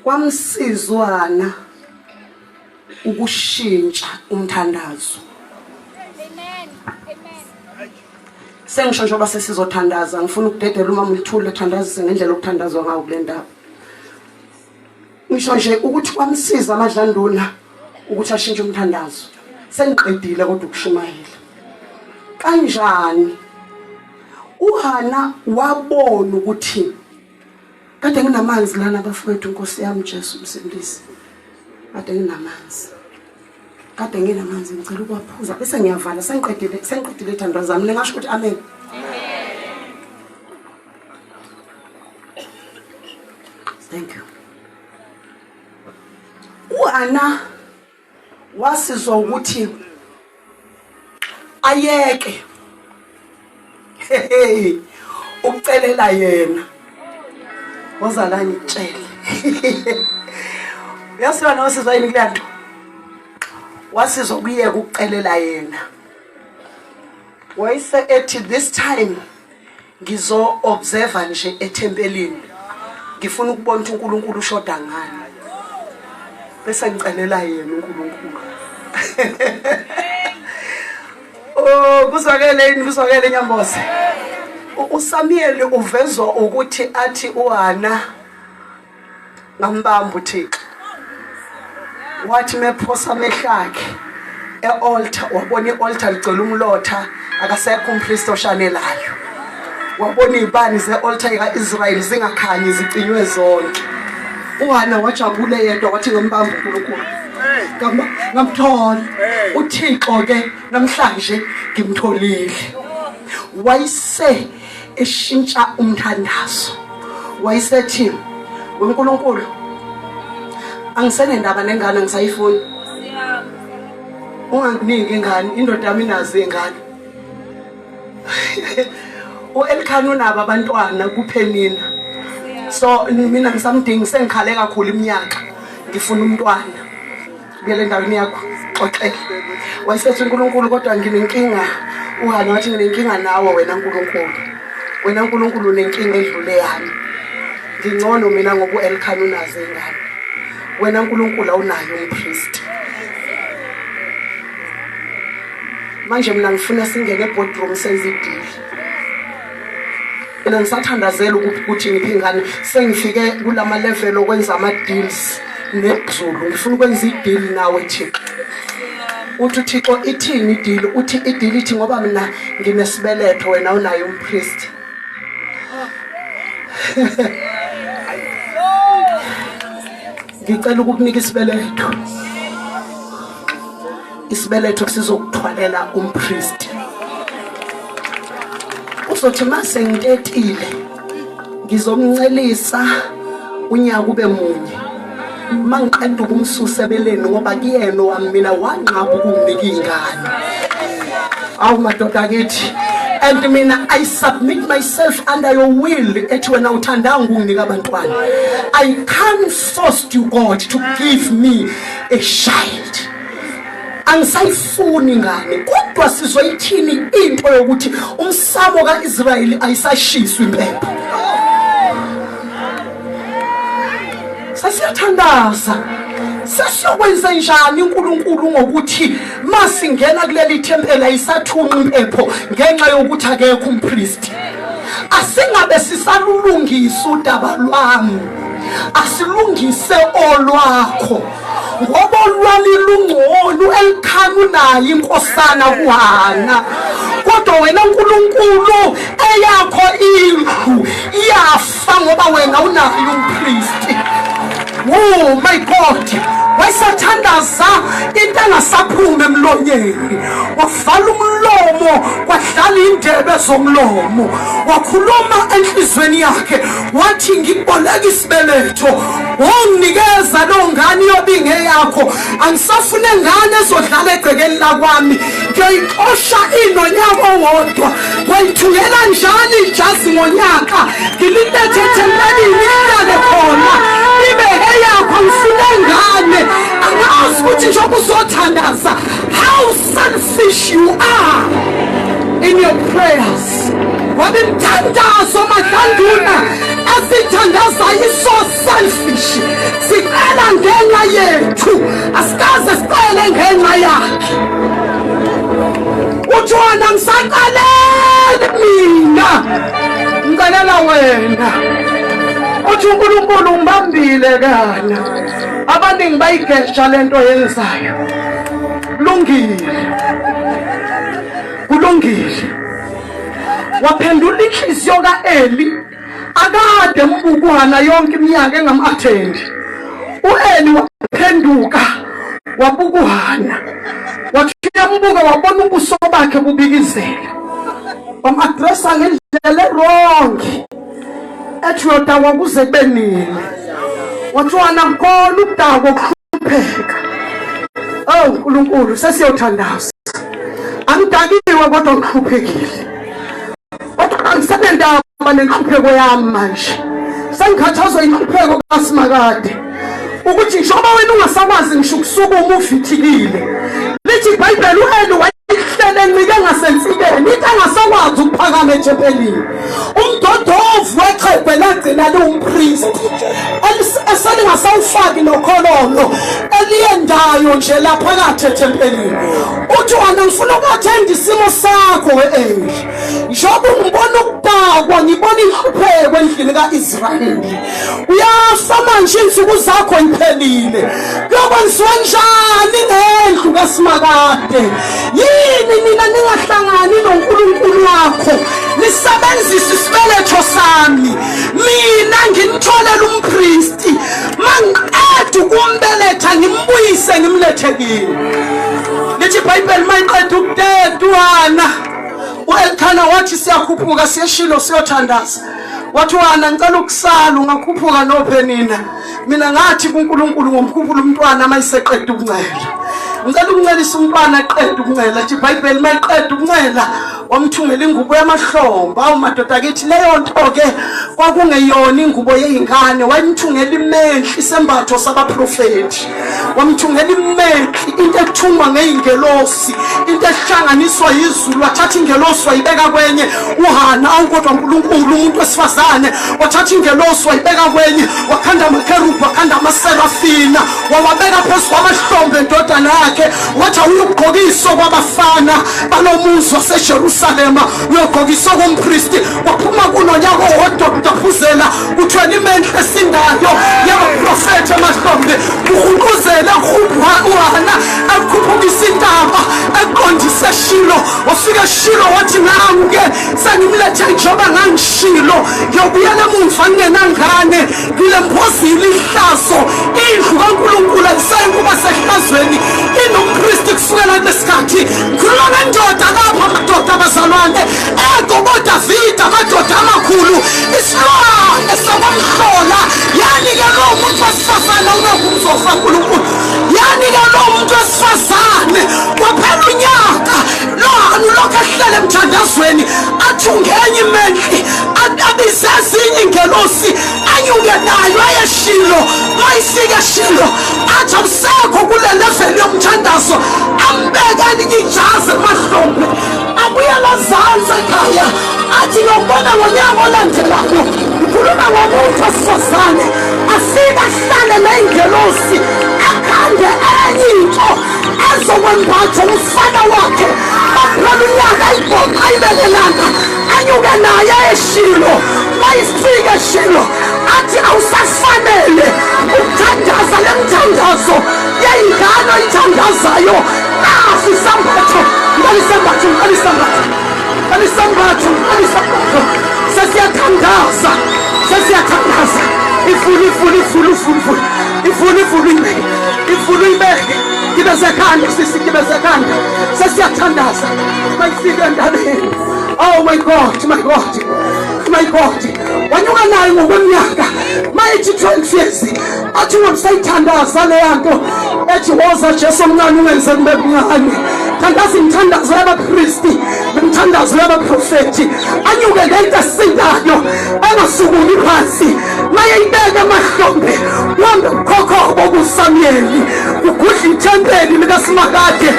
kwamsizwana ukushintsha umthandazo. Amen. Amen. Sengisho njengoba sesizothandaza, ngifuna ukudedela uma uLthula ethandazise ngendlela okuthandazwa ngayo kule ndawo. Ngisho nje ukuthi kwamsiza amadlanduna ukuthi ashintshe umthandazo. Sengiqedile kodwa ukushumayela. Kanjani uHana wabona ukuthi kade nginamanzi lana bafowethu Nkosi yami Jesu Msindisi. Kade nginamanzi. Kade nginamanzi ngicela ukwaphuza bese ngiyavala sengiqedile ithandwa zami. Ningasho ukuthi amen. Thank you. uHana wasizwa ukuthi ayeke ukucelela yena. Wozala ngitshele. Uyasiba nosizwa yini kulanto? Wasizwa ukuyeka ukucelela yena. Wayise ethi this time ngizo observe nje ethempelini. Ngifuna ukubona ukuthi uNkulunkulu ushoda ngani. Bese ngicelela yena uNkulunkulu. Oh, kuzwakele Nyamboze. uSamuel uvezwa ukuthi athi uHana ngambamba uThixo. Wathi mephosa mehlakhe ealtar, wabona ialtar licela umlotha, akasekho umpriest oshanelayo. Wabona izibani zealtar kaIsrael zingakhanyi zicinywe zonke. uHana wajabule yedwa wathi ngambamba uNkulunkulu. ngamthola uThixo ke namhlanje ngimtholile wayise eshintsha umthandazo wayesethi weNkulunkulu angisenendaba nengane ngisayifuna unganginiki ingane indoda yami inazo ingane uElkhani unaba abantwana kuphenina so mina ngisamdingi sengikhale kakhulu iminyaka ngifuna umntwana kuyele endaweni yakho xoxele wayesethi uNkulunkulu kodwa nginenkinga uhani wathi nginenkinga nawe wena uNkulunkulu unenkinga edlule yami ngingcono mina ngoba uElkhani unazo ingane wena uNkulunkulu awunayo umpriest manje mina ngifuna singene eboardroom senze idili mina ngisathandazela ukuthi ngiphi ingane sengifike kulama level okwenza ama deals neBzulu ngifuna ukwenza ideal nawe Thixo uthi Thixo ithini ideal uthi ideal ithi ngoba mina nginesibeletho wena unayo umpriest ngicela ukukunika isibeletho kusizokuthwalela umpriest uzothi mase ngitetile ngizomncelisa unyaka ube munye mangiqeda ukumsusa ebeleni ngoba kuyena wami mina wanqaba ukunginika ingane awu madoda kithi and mina I submit myself under your will ethi wena uthanda ngunginika abantwana I can't force you God to give me a child angisayifuni ngane kodwa sizoyithini into yokuthi umsamo kaIsrayeli ayisashiswa impepho sasiyathandaza sasiyokwenza njani uNkulunkulu ngokuthi masingena kuleli tempele ayisathunqa impepho ngenxa yokuthi akekho umpriest asingabe sisalulungisa udaba lwami asilungise olwakho ngoba olwami lungcono uElkhani naye inkosana kuhana kodwa wena uNkulunkulu eyakho indlu iyafa ngoba wena unayo umpriest oh my God wayesathandaza into engasaphumi emlonyeni wavala umlomo kwadlala indebe zomlomo wakhuluma enhlizweni yakhe wathi ngikuboleka isibeletho wonginikeza lo ngane yobinge yakho angisafune ngane ezodlala egcekeni lakwami ngiyixosha inonyaka owodwa wayithungela njalo ijazi ngonyaka ngililethe thempelini ihlale khona ibe eyakho ngifune ngane angazi ukuthi njengoba uzothandaza how selfish you are in your prayers wabe mthandazo madlanduna asithandaza iso selfish siqala ngenxa yethu asikaze siqale ngenxa yakhe uthi wena ngisaqalele mina ngicela wena uthi uNkulunkulu umbambile kana abaningi bayigesha lento yenzayo kulungile waphendula inhliziyo kaEli akade mbukwana yonke iminyaka engamathendi uEli waphenduka wabukwana wathi uyambuka wabona ubuso bakhe bubikizela wam-addressa ngendlela wrong ethi uyodakwa kuze kube nini wathiwana mkhona ukudakwa ukuhlupheka oh uNkulunkulu sesiyothandaza angidakiwe kodwa ngihluphekile kodwa angisenendaba nenhlupheko yami manje sengikhathazwa inhlupheko kaSimakade ukuthi njengoba wena ungasakwazi ngisho ukusukuma uvithikile lithi iBhayibheli uEli wayihlele ncike ngasensikeni ithi angasakwazi ukuphakama ethempelini umdodovu wechwebe lagcina liwumpriest eselingasawufaki nokholono eliyendayo nje laphakathi ethempelini uthi wena ngifuna ukuthenga isimo sakho njengoba ngibona ukudakwa ngibona inhlupheko endlini kaIsrayeli uyafa manje insuku zakho iphelile kuyokwenziwa njani ngendlu kaSimakade yini nina ningahlangani noNkulunkulu wakho nisebenzisa isibeletho sami mina ngimtholela umpriest mangiqeda ukumbeletha ngimbuyise ngimlethe kini. Lithi iBhayibheli mayiqeda ukuthetha uHana uElkhana wathi siyakhuphuka siyeshilo siyothandaza. Wathi uHana ngicela ukusala ungakhuphuka noPhenina. Mina ngathi kuNkulunkulu ngomkhulula umntwana mayiseqeda ukuncela. Ngicela ukuncelisa umntwana eqeda ukuncela. Lithi iBhayibheli mayiqeda ukuncela wamthungela ingubo yamahlombe. Awu madoda akithi leyo nto ke kwakungeyona ingubo yezingane, wayimthungela imenhli isembatho sabaprofeti. Wamthungela imenhli into ethungwa ngeingelosi, into ehlanganiswa izulu. Wathatha ingelosi wayibeka kwenye uHana awukodwa uNkulunkulu umuntu wesifazane. Wathatha ingelosi wayibeka kwenye, wakhanda amakerubi wakhanda amaserafina wawabeka phezu kwamahlombe endodana yakhe. Wathi uyugqokisa kwabafana balomuzi waseJerusalema, uyogqokisa kompristi. Waphuma kunonyaka owodwa kudaphuzela kuthweni imenhli esindayo yabaprofeti emahlombe. Ukhuzela uHana akhuphukisa intaba eqondise eShilo. Wafika eShilo wathi nangu-ke sengimlethe njengoba ngangishilo ngiyobuyela emuva ngingenangane ngilembozile ihlazo. Indlu kaNkulunkulu ayisayenkuba sehlazweni inompristi kusukela lesikhathi. Ngikhuluma ngendoda lapha amadoda abazalwane egoboda Davida amadoda amakhulu isilwane sakwamhlola. Yani-ke lowo muntu wesifazane unokumzofa uNkulunkulu. Yani-ke lowo muntu wesifazane waphela unyaka loHana ulokhu ehlele emthandazweni athunge enye imenhli abize ezinye ingelosi anyuke nayo ayeShilo. Mayifika eShilo athi awusekho kule leveli yomthandazo ambeke elinye ijazi emahlombe abuyela zanzi ekhaya. Athi ngokubona ngonyaka olandelayo ngikhuluma ngomuntu wesifazane afika ahlale ney'ngelosi akhande enye into ezokwembatha umfana wakhe. Baphela unyaka ayibonga ayibelelanga anyuke naye eShilo. Mayifika eShilo athi awusafanele ukuthandaza le mthandazo yey'ngane oyithandazayo. Nasi isambatho sesiyathandaza ifulu ibeke kibezekanda sisi kibezekanda sesiyathandaza mayifika endabeni. Oh my God, my God, my God. Wanyuka naye ngokweminyaka mayithi 12 years athi ngomsayithandaza leya nto ethi woza Jesu omncane ungenze kube mncane. Thandaza imithandazo yabapristi imithandazo yabaprofeti anyuke ngento esindayo engasukuli phansi mayeyibeka emahlombe. Wambe ukhokhobo kuSamuyeli ugudla ithempeli likaSimakade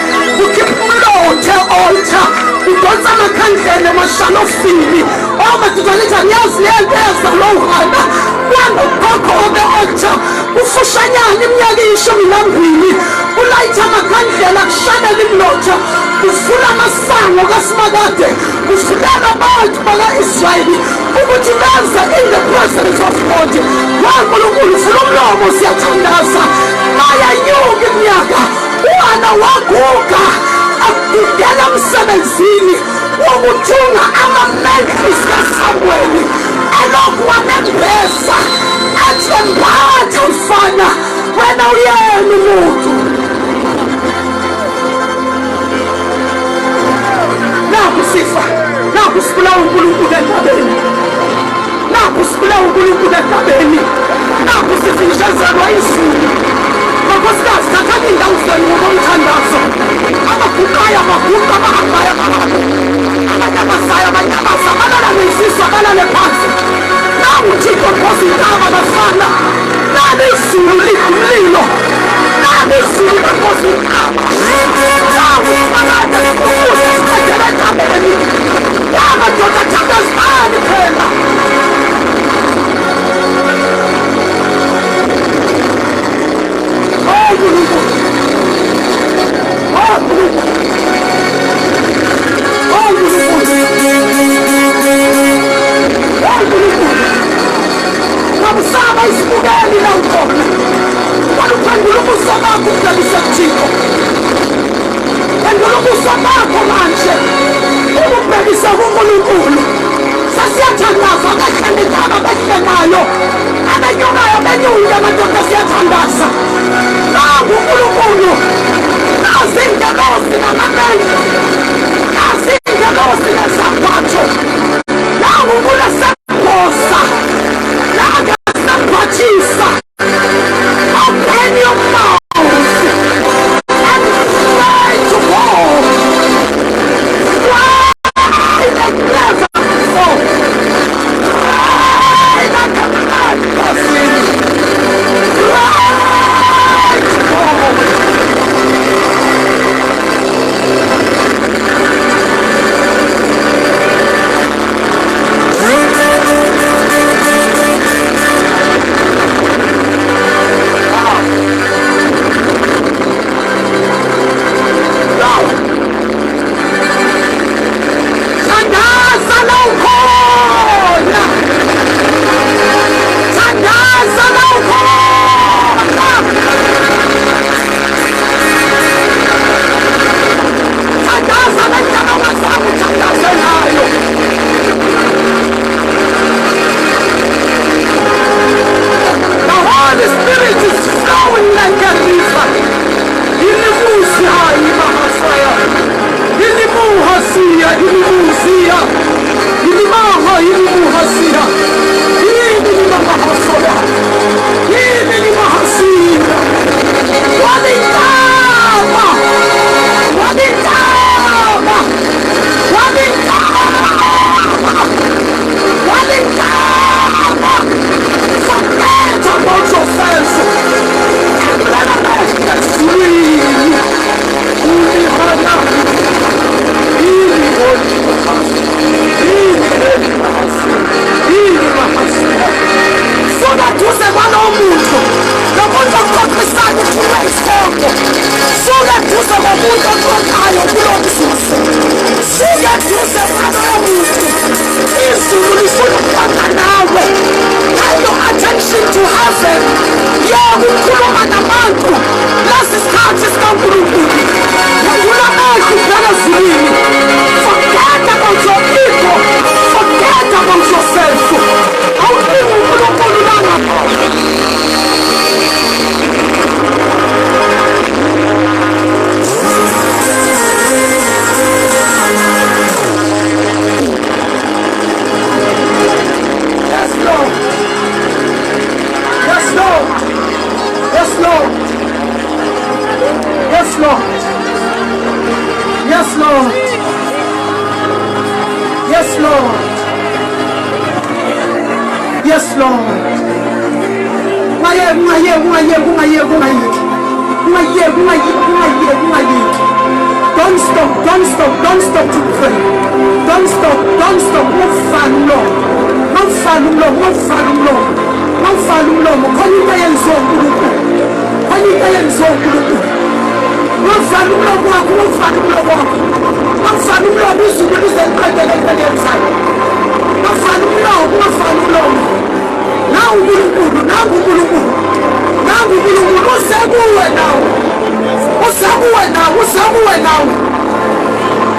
ukhipha umlothe altar udonsa amakhandlela emashalofini. Madoda lithi angiyazi lento eyenza loHana. Wambe ukhokhobo altar ufushanyana iminyaka 12 ulayitha amakhandlela kushanela imlotha uvula amasango kaSimakade uvulela abantu baka-Israyeli ukuthi benze in the presence of God. waNkulunkulu vula umlomo siyathandaza. Mayanyuka iminyaka uHana waguga akudela emsebenzini wokuthunga amamenhli kaSamueli alokhu wamembesa athi mbatha mfana wena uyena umuntu. Nakhu sifa, nakhu sibulawa uNkulunkulu entabeni, nakhu sibulawa uNkulunkulu entabeni, nakhu sifinyezelwa izulu. Makhosikazi thathani indawo zenu ngokomthandazo. Abaguqayo baguqa, abahambayo bahambe, abanyabazayo abanyabaza, abalala ngezisu abalale phansi. Nangu uThixo ophosa intaba bafana. Nali izulu likumlilo, nali izulu baphosa intaba. Nangu Phakade ukuze sicedele entabeni. Madoda thandazani phela. Oh Nkulunkulu, oh Nkulunkulu, oh Nkulunkulu, oh Nkulunkulu. Ngamsaba isibukeli la ukhona. Waluphendula ubuso bakho ukulabisa kuThixo. Phendula ubuso bakho manje ububhekise kuNkulunkulu. Sasiyathandaza abahlengikayo abahlengayo abenyukayo benyuke amadoda siyathandaza. Nangu uNkulunkulu, nazi ingelosi namamandla, nazi ingelosi nezambatho, nangu uNkulunkulu esemphosa, nangu esemphathisa. Open your mouth and try to go. Try like never before. Try like a mad person. Try to go.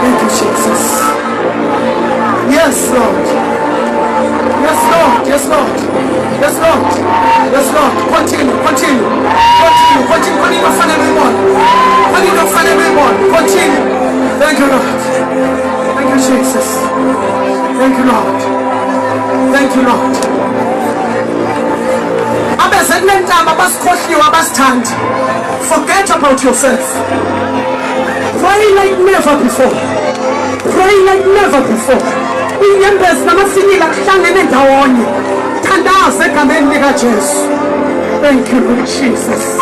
Thank you, Jesus. Yes, Lord. Yes, Lord. Yes, Lord. Yes, Lord. Yes, Lord. Continue. Continue. Continue. Continue. Continue to find everyone. Continue to find everyone. Continue. Thank you, Lord. Thank you, Jesus. Thank you, Lord. Thank you, Lord. Forget about yourself. Pray like never before. Pray like never before. Inyembezi namafinyila kuhlangene ndawonye. Thandaza egameni lika Jesu. Thank you, Lord Jesus.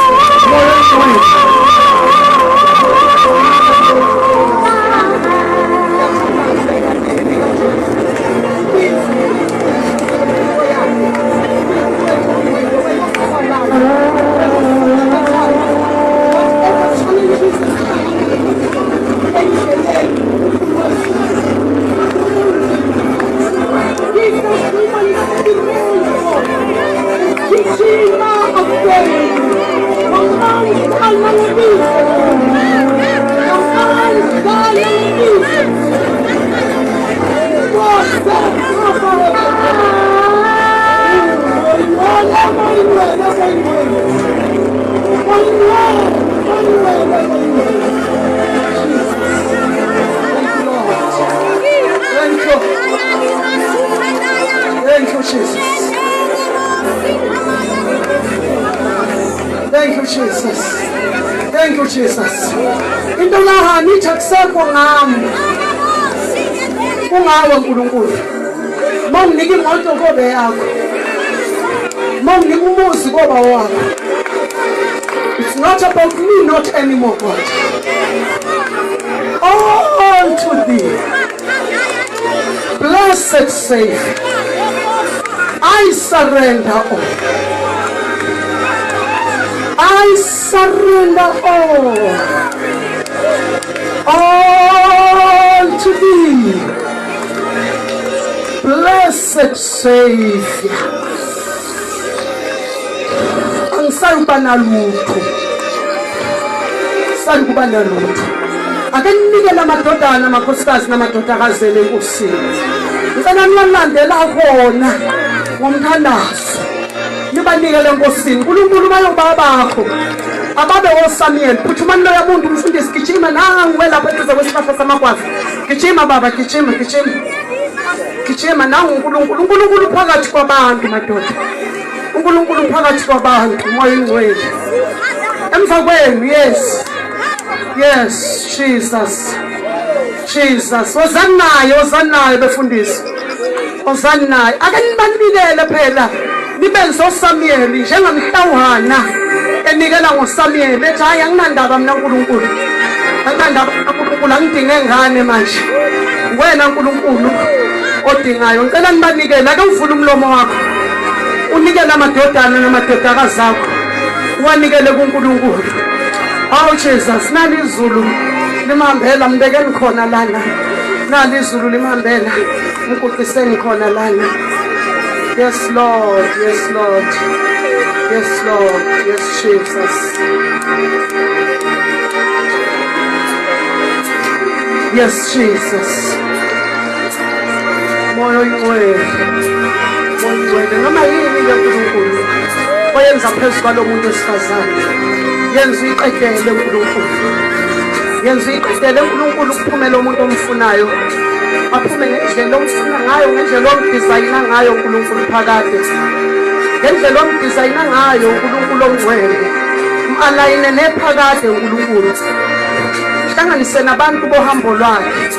Jesus. Into la nithi akusekho ngami. Kungawe uNkulunkulu. Mawunginike imoto kobe yakho. Mawunginike umuzi koba wakho. It's not about me, not anymore, God. All to thee. Blessed Savior. I surrender all. I surrender all. All to thee. Blessed Savior. Angisayuba lutho. Sayuba lutho. Ake ninikele amadodana amakhosikazi namadodakazi enkosini. Ngicela nilandela khona ngomthandazo. Nibanikele enkosini. uNkulunkulu bayoba bakho. Ababe oSamuel, phuthuma lo yamuntu umfundisi gijima nangu lapha eduze kwesihlahla samagwaza. Gijima baba, gijima. Gijima nangu uNkulunkulu. uNkulunkulu phakathi kwabantu madoda. uNkulunkulu phakathi kwabantu moya ingcwele. Emva kwenu, yes. Yes, Jesus. Ozanayo befundisi. Ozanayo. Ake nibanikele phela. Nibenze oSamuel njengamhlawuhana enikela ngoSamuel ethi hayi anginandaba mina uNkulunkulu. Anginandaba uNkulunkulu angidinge ngane manje. Wena uNkulunkulu odingayo. Ngicela nibanikele ake uvule umlomo wakho. Unikele amadodana namadodakazi akho. Uwanikele kuNkulunkulu. Oh Jesus, nali izulu limambela mbekeni khona lana. Nali izulu limambela ngikuqiseni khona lana. Yes Lord, yes Lord. Yes Lord, yes Jesus. Yes Jesus. Moyo ingcwele. Noma yini ke uNkulunkulu oyenza phezu kwalo muntu wesifazane. Yenza iqedele uNkulunkulu. Yenza iqedele uNkulunkulu kuphumela umuntu omfunayo. Aphume ngendlela omfuna ngayo, ngendlela omdizayina ngayo uNkulunkulu Phakade. Ngendlela omdizayina ngayo uNkulunkulu ongcwele. Alayine nephakade uNkulunkulu. Hlanganise nabantu bohambo lwakhe.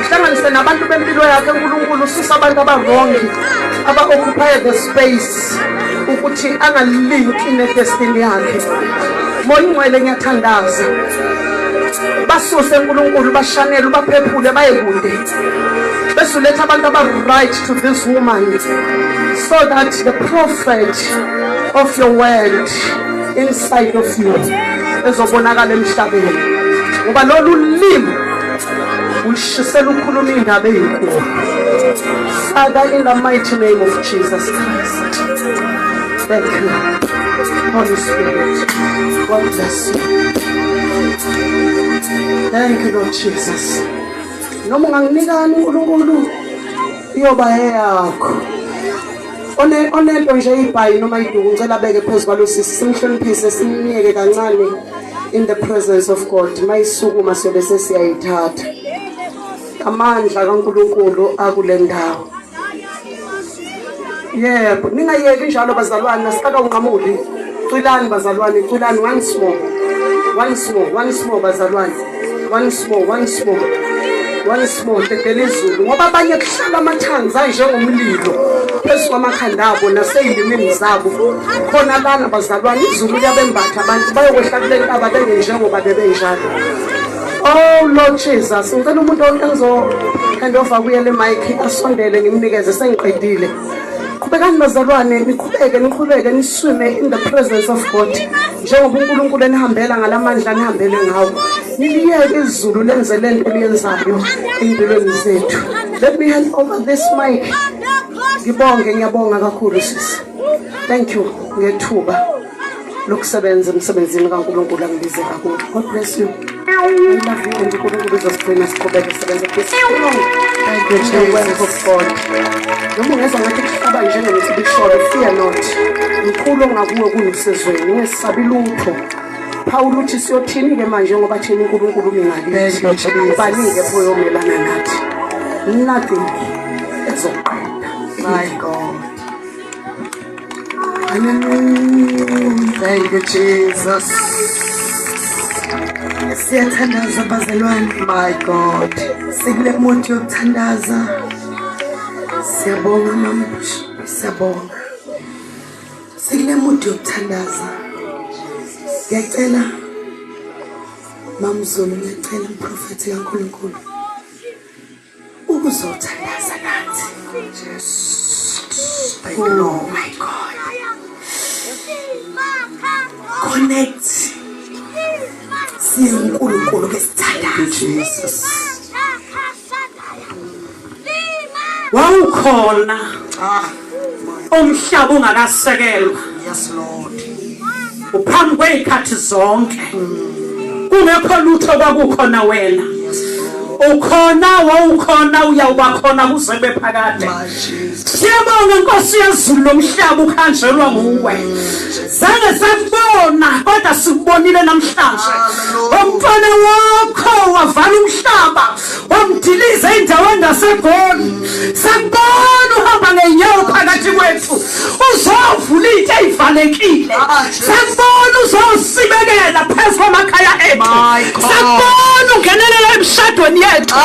Hlanganise nabantu bempilo yakhe uNkulunkulu ususa abantu abarongi aba-occupy the space ukuthi angalinki ne-destiny yakhe. Moya ingcwele ngiyathandaza. Basuse uNkulunkulu bashanele baphephule baye kude. Besuletha abantu aba-right to this woman so that the prophet of your word inside of you ezobonakala emhlabeni. Ngoba lolu limi ulishisela ukhuluma indaba ezinkulu. Father, in the mighty name of Jesus Christ. Thank you, Holy Spirit. God bless you. Thank you, Lord Jesus. Noma unganginikani uNkulunkulu iyoba yakho. Onento nje ibhayi noma iduku ngicela beke phezulu kwalo simhloniphise simniyeke kancane in the presence of God. Mayisukuma siyobe sesiyayithatha. Amandla kaNkulunkulu akule ndawo. Yebo, ningayeki njalo bazalwane, nasaka unqamuli. Cilani bazalwane, cilani once more bazalwane. Once more tekelizulu ngoba abanye kuhlala amathanza njengomlilo phezu kwamakhanda abo naseyindimini zabo. Khona lana bazalwane izulu liyabembatha abantu bayokwehla kule ntaba benjengoba bebenjalo. Oh Lord Jesus, ngicela umuntu enzo hand over kuye le mic asondele ngimnikeze sengiqedile. Qhubekani bazalwane, niqhubeke niswime in the presence of God. Njengoba uNkulunkulu enihambela ngalamandla nihambele ngawo. Niliyeke izulu lenze lento eliyenzayo empilweni zethu. Let me hand over this mic. Ngiyabonga kakhulu sisi. Thank you ngethuba lokusebenza emsebenzini kaNkulunkulu angibize kakhulu. God bless you. I love you and uNkulunkulu uzosigcina siqhubeke sisebenza kuthi. Thank you Jesus of God. Noma ungeza ngathi kuhlaba njengemithibisholo, fear not. Mkhulu ongakuwe kunisezweni, ngesabi lutho. Paul uthi siyothini ke manje ngoba thina uNkulunkulu ungalisi. Banike pho yomelana nathi. Nothing ezoqeda. My God. Hallelujah. Thank you Jesus. Siyathandaza bazalwane. My God. Sikule moto yokuthandaza. Siyabonga mama. Siyabonga. Sikule moto yokuthandaza. Ngiyacela Mamzulu, ngiyacela umprofeti kaNkulunkulu ukuzothandaza nathi. Oh my God. Connect. Siye uNkulunkulu kesithandaza. Jesus. Wawukhona umhlaba ungakasekelwa. Yes Lord. Uphambi kwezikhathi zonke. Kungekho lutho kwakukhona wena. Ukhona wawukhona uyawuba khona kuze bephakade. Siyabonga Nkosi yezulu lomhlaba ukhanjelwa nguwe. Zange sakubona kodwa sikubonile namhlanje. Umfana wakho wavala umhlaba wamdiliza endaweni yaseGoli. Sakubona uhamba ngenyawo phakathi kwethu. Uzovula into ezivalekile. Sakubona uzosibekela phezu kwamakhaya ethu. Sakubona ungenelela emshadweni yethu.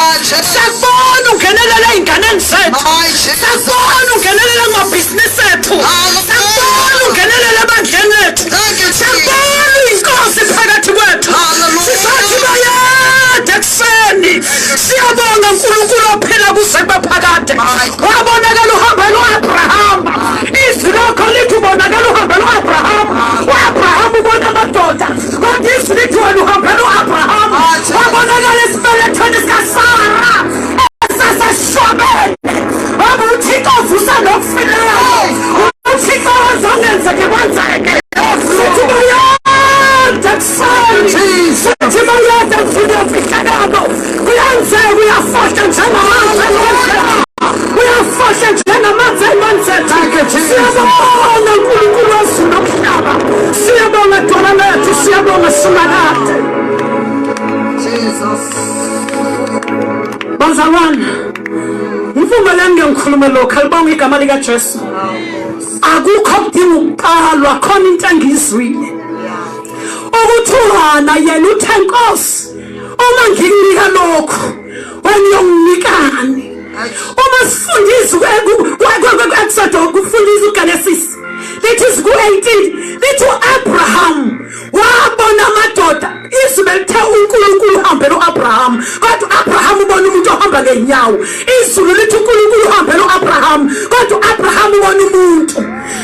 Sakubona ungenelela einganeni zethu. Sakubona ungenelela amabhizinisi ethu. Sakubona ungenelela ebandleni ethu. Sakubona inkosi phakathi kwethu. Sisathi bayade kuseni. Siyabonga uNkulunkulu ophila kuze bephakade. Wabonakala uhambe lo-Abraham. Izwi lakho lithi ubonakala uhambe lo-Abraham. U-Abraham ubona amadoda. Kodwa izwi lithi wena uhambe lo-Abraham. Wabonakala esibelethweni sikaSara. Esaseshwabene. Waba uThixo uvusa nokufileyo. uThixo wazongenzeke kwenzeke. Sithi bayade kuseni. Sithi bayade kufihlakalo. Kuyenzeka uyafohla njengamanzi emanzini. Uyafohla njengamanzi emanzini. Siyabonga uNkulunkulu wezulu nomhlaba. Siyabonga dwala lethu. Siyabonga simakade. Jesus. Bazalwane, ngivumela ngikhulume lokho alibonga igama lika Jesu. Akukho kudinga ukuqalwa khona into engizwile. Ukuthulana yena uthe Nkosi, uma ngikunika lokho, wena uyonginikani? Uma sifundisa ku-Exodus kufundisa uGenesis. Lithi ku-18 lithi u-Abraham wabona amadoda. Izwi belithe uNkulunkulu uhambe lo-Abraham. Kodwa u-Abraham ubona umuntu ohamba ngenyawo. Izwi lithi uNkulunkulu uhambe lo-Abraham. Kodwa u-Abraham ubona umuntu.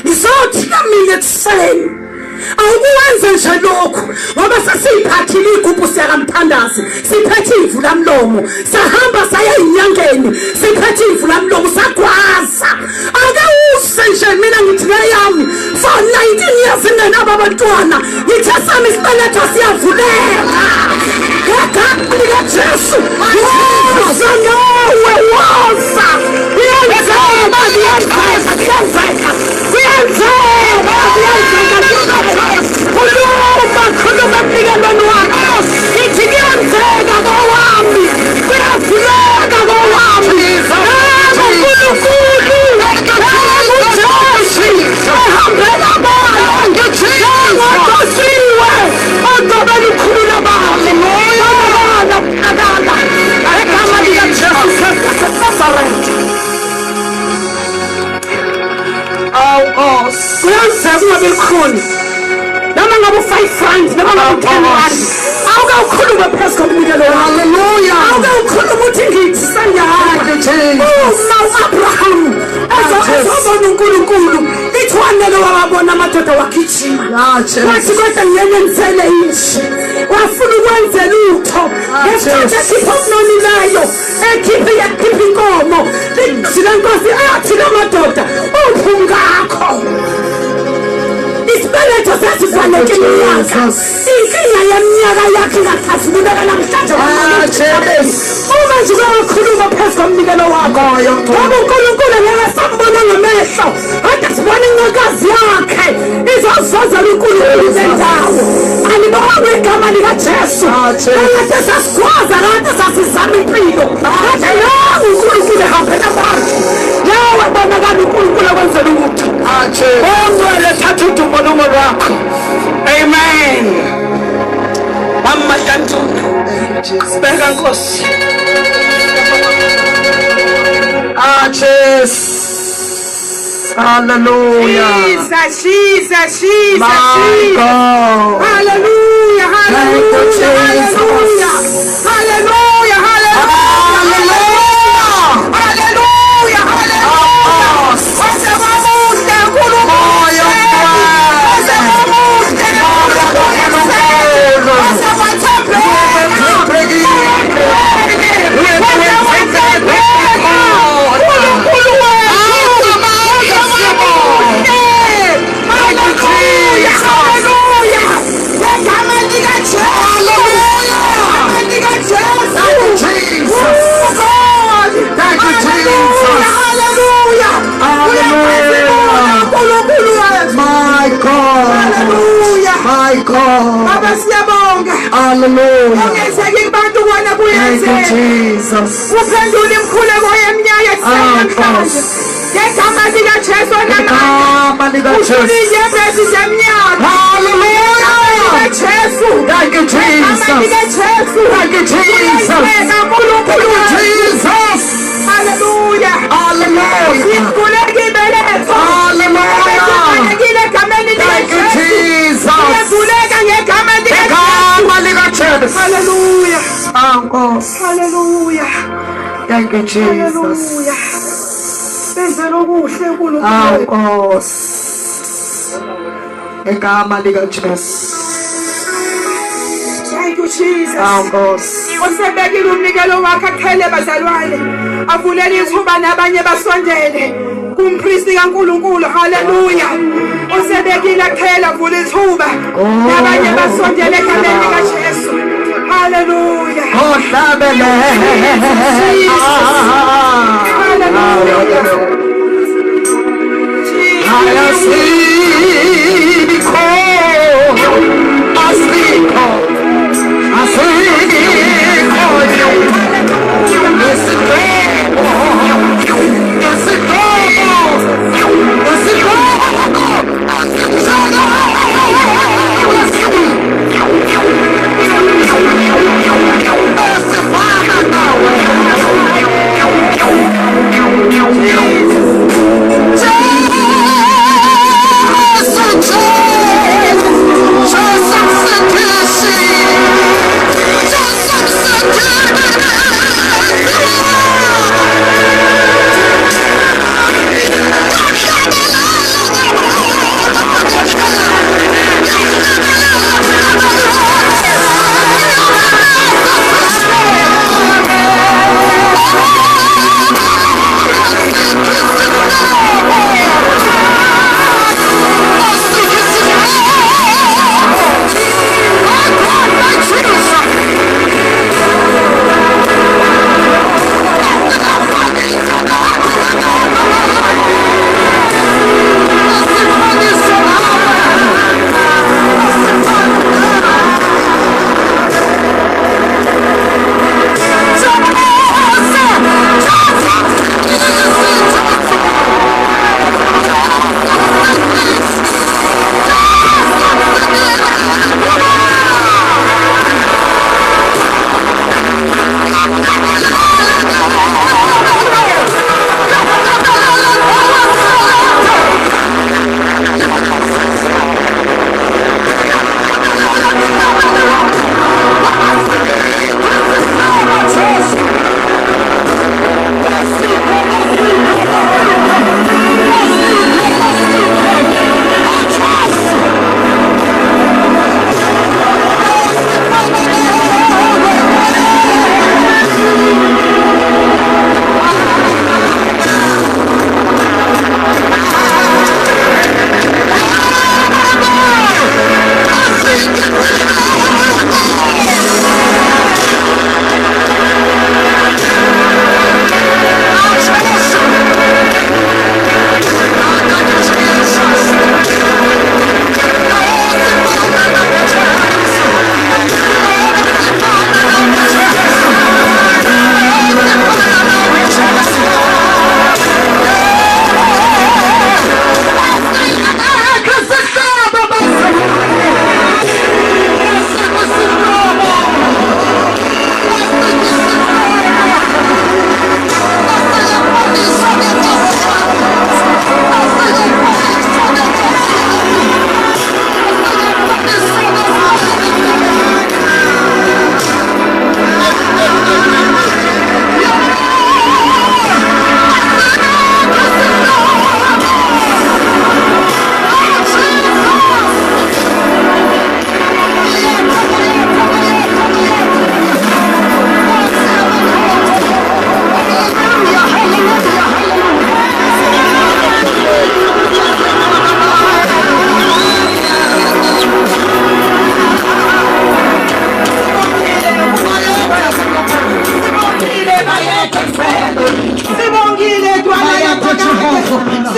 Ngizothi mina ekuseni awukwenze nje lokho ngoba sesiphathile igubhu siyakamthandazi. Siphethe ivulamlomo. Sahamba saya enyangeni. Siphethe ivulamlomo sagwaza. Akawuse nje mina ngithi ngeyami for 19 years nginaba abantwana. Ngithe sami isibeletho siyavuleka. Ngegama lika Jesu. Woza nawe woza. Uyenzeka uyenzeka uyenzeka. Uyenzeka uyenzeka. Khuluma mpilweni wakho. Ithi kuyenzeka ngowami. Kuyavuleka ngowami. uNkulunkulu. uJesu. Ehambela abantu. Ngotosiwe. Odobela ikhulu labantu. Akala. Egama lika Jesu Nazareth. Kuyenzeka ungabe khona. Noma ngabe 5 francs, noma ngabe 10 rand. Awukhuluma phezu komnikelo. Hallelujah. Awukhuluma uthi ngikusanjani. Abraham ezobona uNkulunkulu. Lithi wanele wabona amadoda wagijima. Wathi kodwa ngiyenzele inshi. Wafuna ukwenza lutho. Ngesikhathi ekhipha ukunonilayo. Ekhipha inkomo. Lithi lenkosi athi lamadoda uphungakho. Isibeletho sesifanele iminyaka. Inkinga yeminyaka yakhe ingakhazimuleka namhlanje. Uma nje uyakhuluma phezu komnikelo wakho. Ngoba uNkulunkulu ngeke sambona ngamehlo. Kodwa sibona incekazi yakhe. Izozozela uNkulunkulu zendawo. Alibonga igama lika Jesu. Kade sasigwaza kade sasizama impilo. Kade la uNkulunkulu ehambela abantu. Yawe bonakala uNkulunkulu kwenzela ukuthi. Ongwele thatha udumo lwakho. Amen. Mama Beka Nkosi. Jesus. Hallelujah. Jesus. My God. Hallelujah. Thank you, Jesus. Hallelujah. Hallelujah. Thank you, Jesus. Uphendule imkhuleko yeminyaka esemhlanje. Ngegama lika Jesu namandla. Ushulile inyembezi zeminyaka. Hallelujah. Jesu. Thank you, Jesus. Thank you, Jesus. Unkulunkulu Jesus. Hallelujah. Hallelujah. Sikhuleke ibeletho. Hallelujah. Thank you, Jesus. Hallelujah. Hallelujah. Hallelujah. Thank you, Jesus. Hallelujah. Benzela okuhle uNkulunkulu. Egama lika Jesu. Thank you, Jesus. Nkosi. Usebekile umnikelo wakhe aqhele bazalwane. Avulele ithuba nabanye basondele kumpristi kaNkulunkulu. Hallelujah. Usebekile aqhele avule ithuba nabanye basondele egameni lika Jesu. Hallelujah. Hlabele. Hallelujah.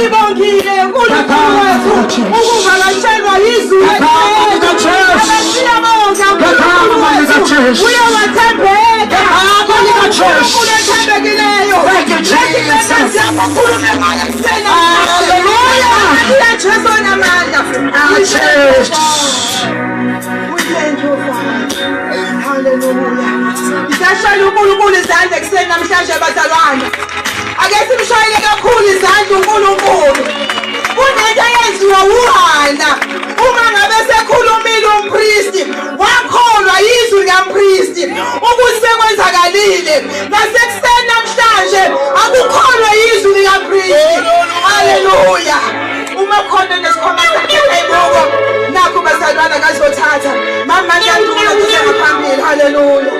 Sibongile uNkulunkulu wethu ukuvakashelwa izwi abasiya bonke uNkulunkulu wethu uyawathembeka uNkulunkulu ethembekileyo siyakhuluma ngaye kusena haleluya uyaJesu namandla thank you Father haleluya isashaya uNkulunkulu izandla kuseni namhlanje bazalwane ake simshayele kakhulu izandla uNkulunkulu kunento eyenziwa uHana uma ngabe sekhulumile umpristi wakholwa izwi likaMpristi ukuthi sekwenzakalile nasekuseni namhlanje akukholwa izwi likaMpristi haleluya uma khona nesikhoma sakhe nakho bazalwana ngazothatha mama ngiyadula kusengaphambili haleluya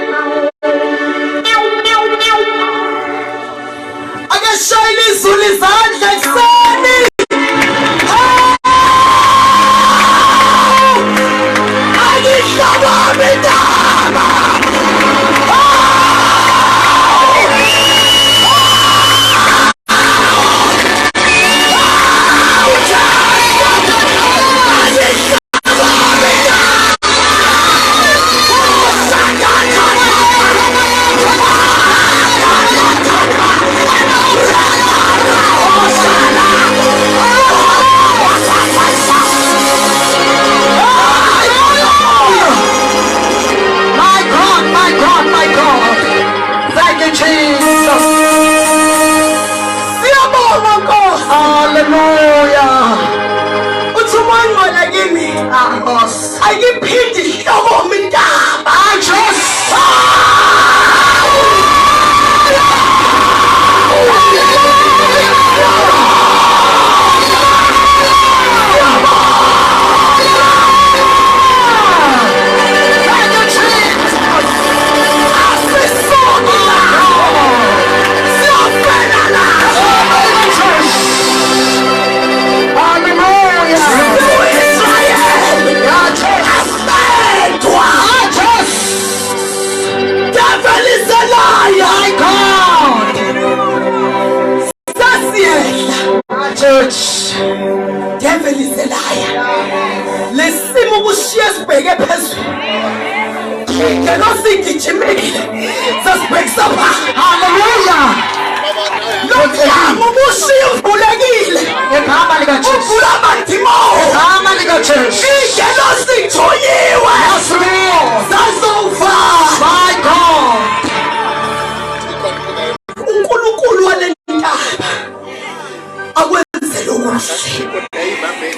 ake shayile izulu izandla kuseni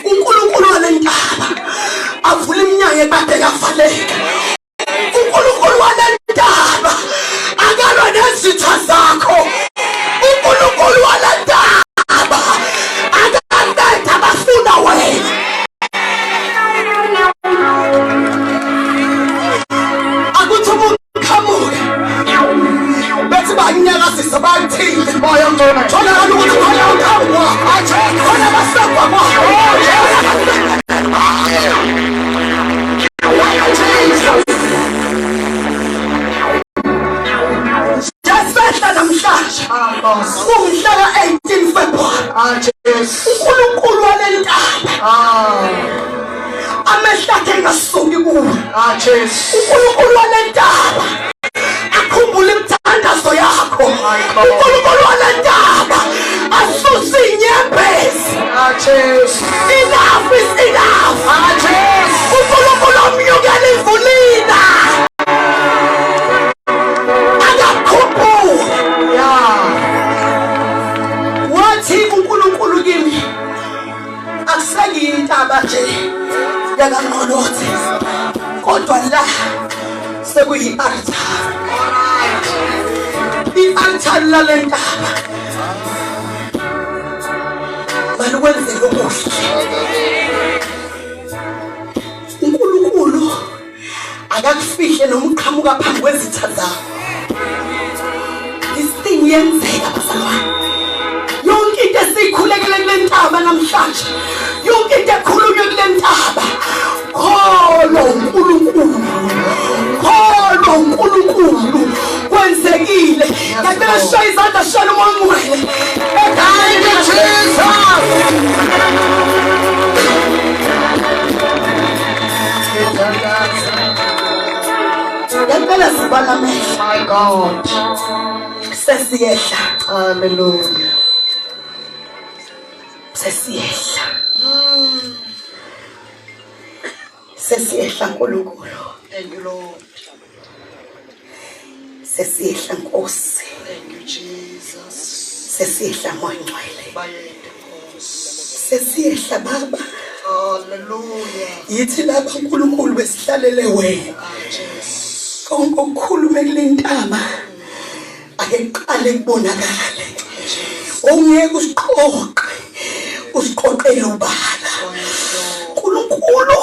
uNkulunkulu walentaba avula iminyango ekade yavaleka uNkulunkulu walentaba akalwa nezitha zakho uNkulunkulu walentaba akakade abafuna wena akuthuma uqhamuke bethi banyakazisa bathile moya ngcono thola ukuthi khona uqhamuka athi khona basakwa Umhlaka 18 February uNkulunkulu walentaba amehlakhe ngasuki kuwe uNkulunkulu walentaba akhumbule imthandazo yakho uNkulunkulu walentaba asusa inyembezi enough is enough uNkulunkulu omnyukela ivulina uNkulunkulu kimi akusengiyintaba nje yakangqolothe kodwa la sekuyi-altar i-altar lalentaba malukwenzele okuhle uNkulunkulu akakufihle nomqhamuka phambi kwezitha zakho isithing yenzeka bazalwane yonke into esikhulekele kule ntaba namhlanje yonke into ekhulunywe kule ntaba kholo uNkulunkulu kwenzekile ngicela shaya izandla shana umoya ongcwele ekhaya Jesus vala amehlo. My God. Sesiyehla. Hallelujah. Sesiyehla. Sesiyehla Nkulunkulu. Thank you, Lord. Sesiyehla Nkosi. Thank you, Jesus. Sesiyehla Moya Ngcwele. Bayede Nkosi. Sesiyehla Baba. Hallelujah. Yithi lapha Unkulunkulu besihlalele wena. Jesus. Konke okukhulume kule ntaba ake qale kubonakale. Ongeke usiqoqe. Usiqoqele ubala. Unkulunkulu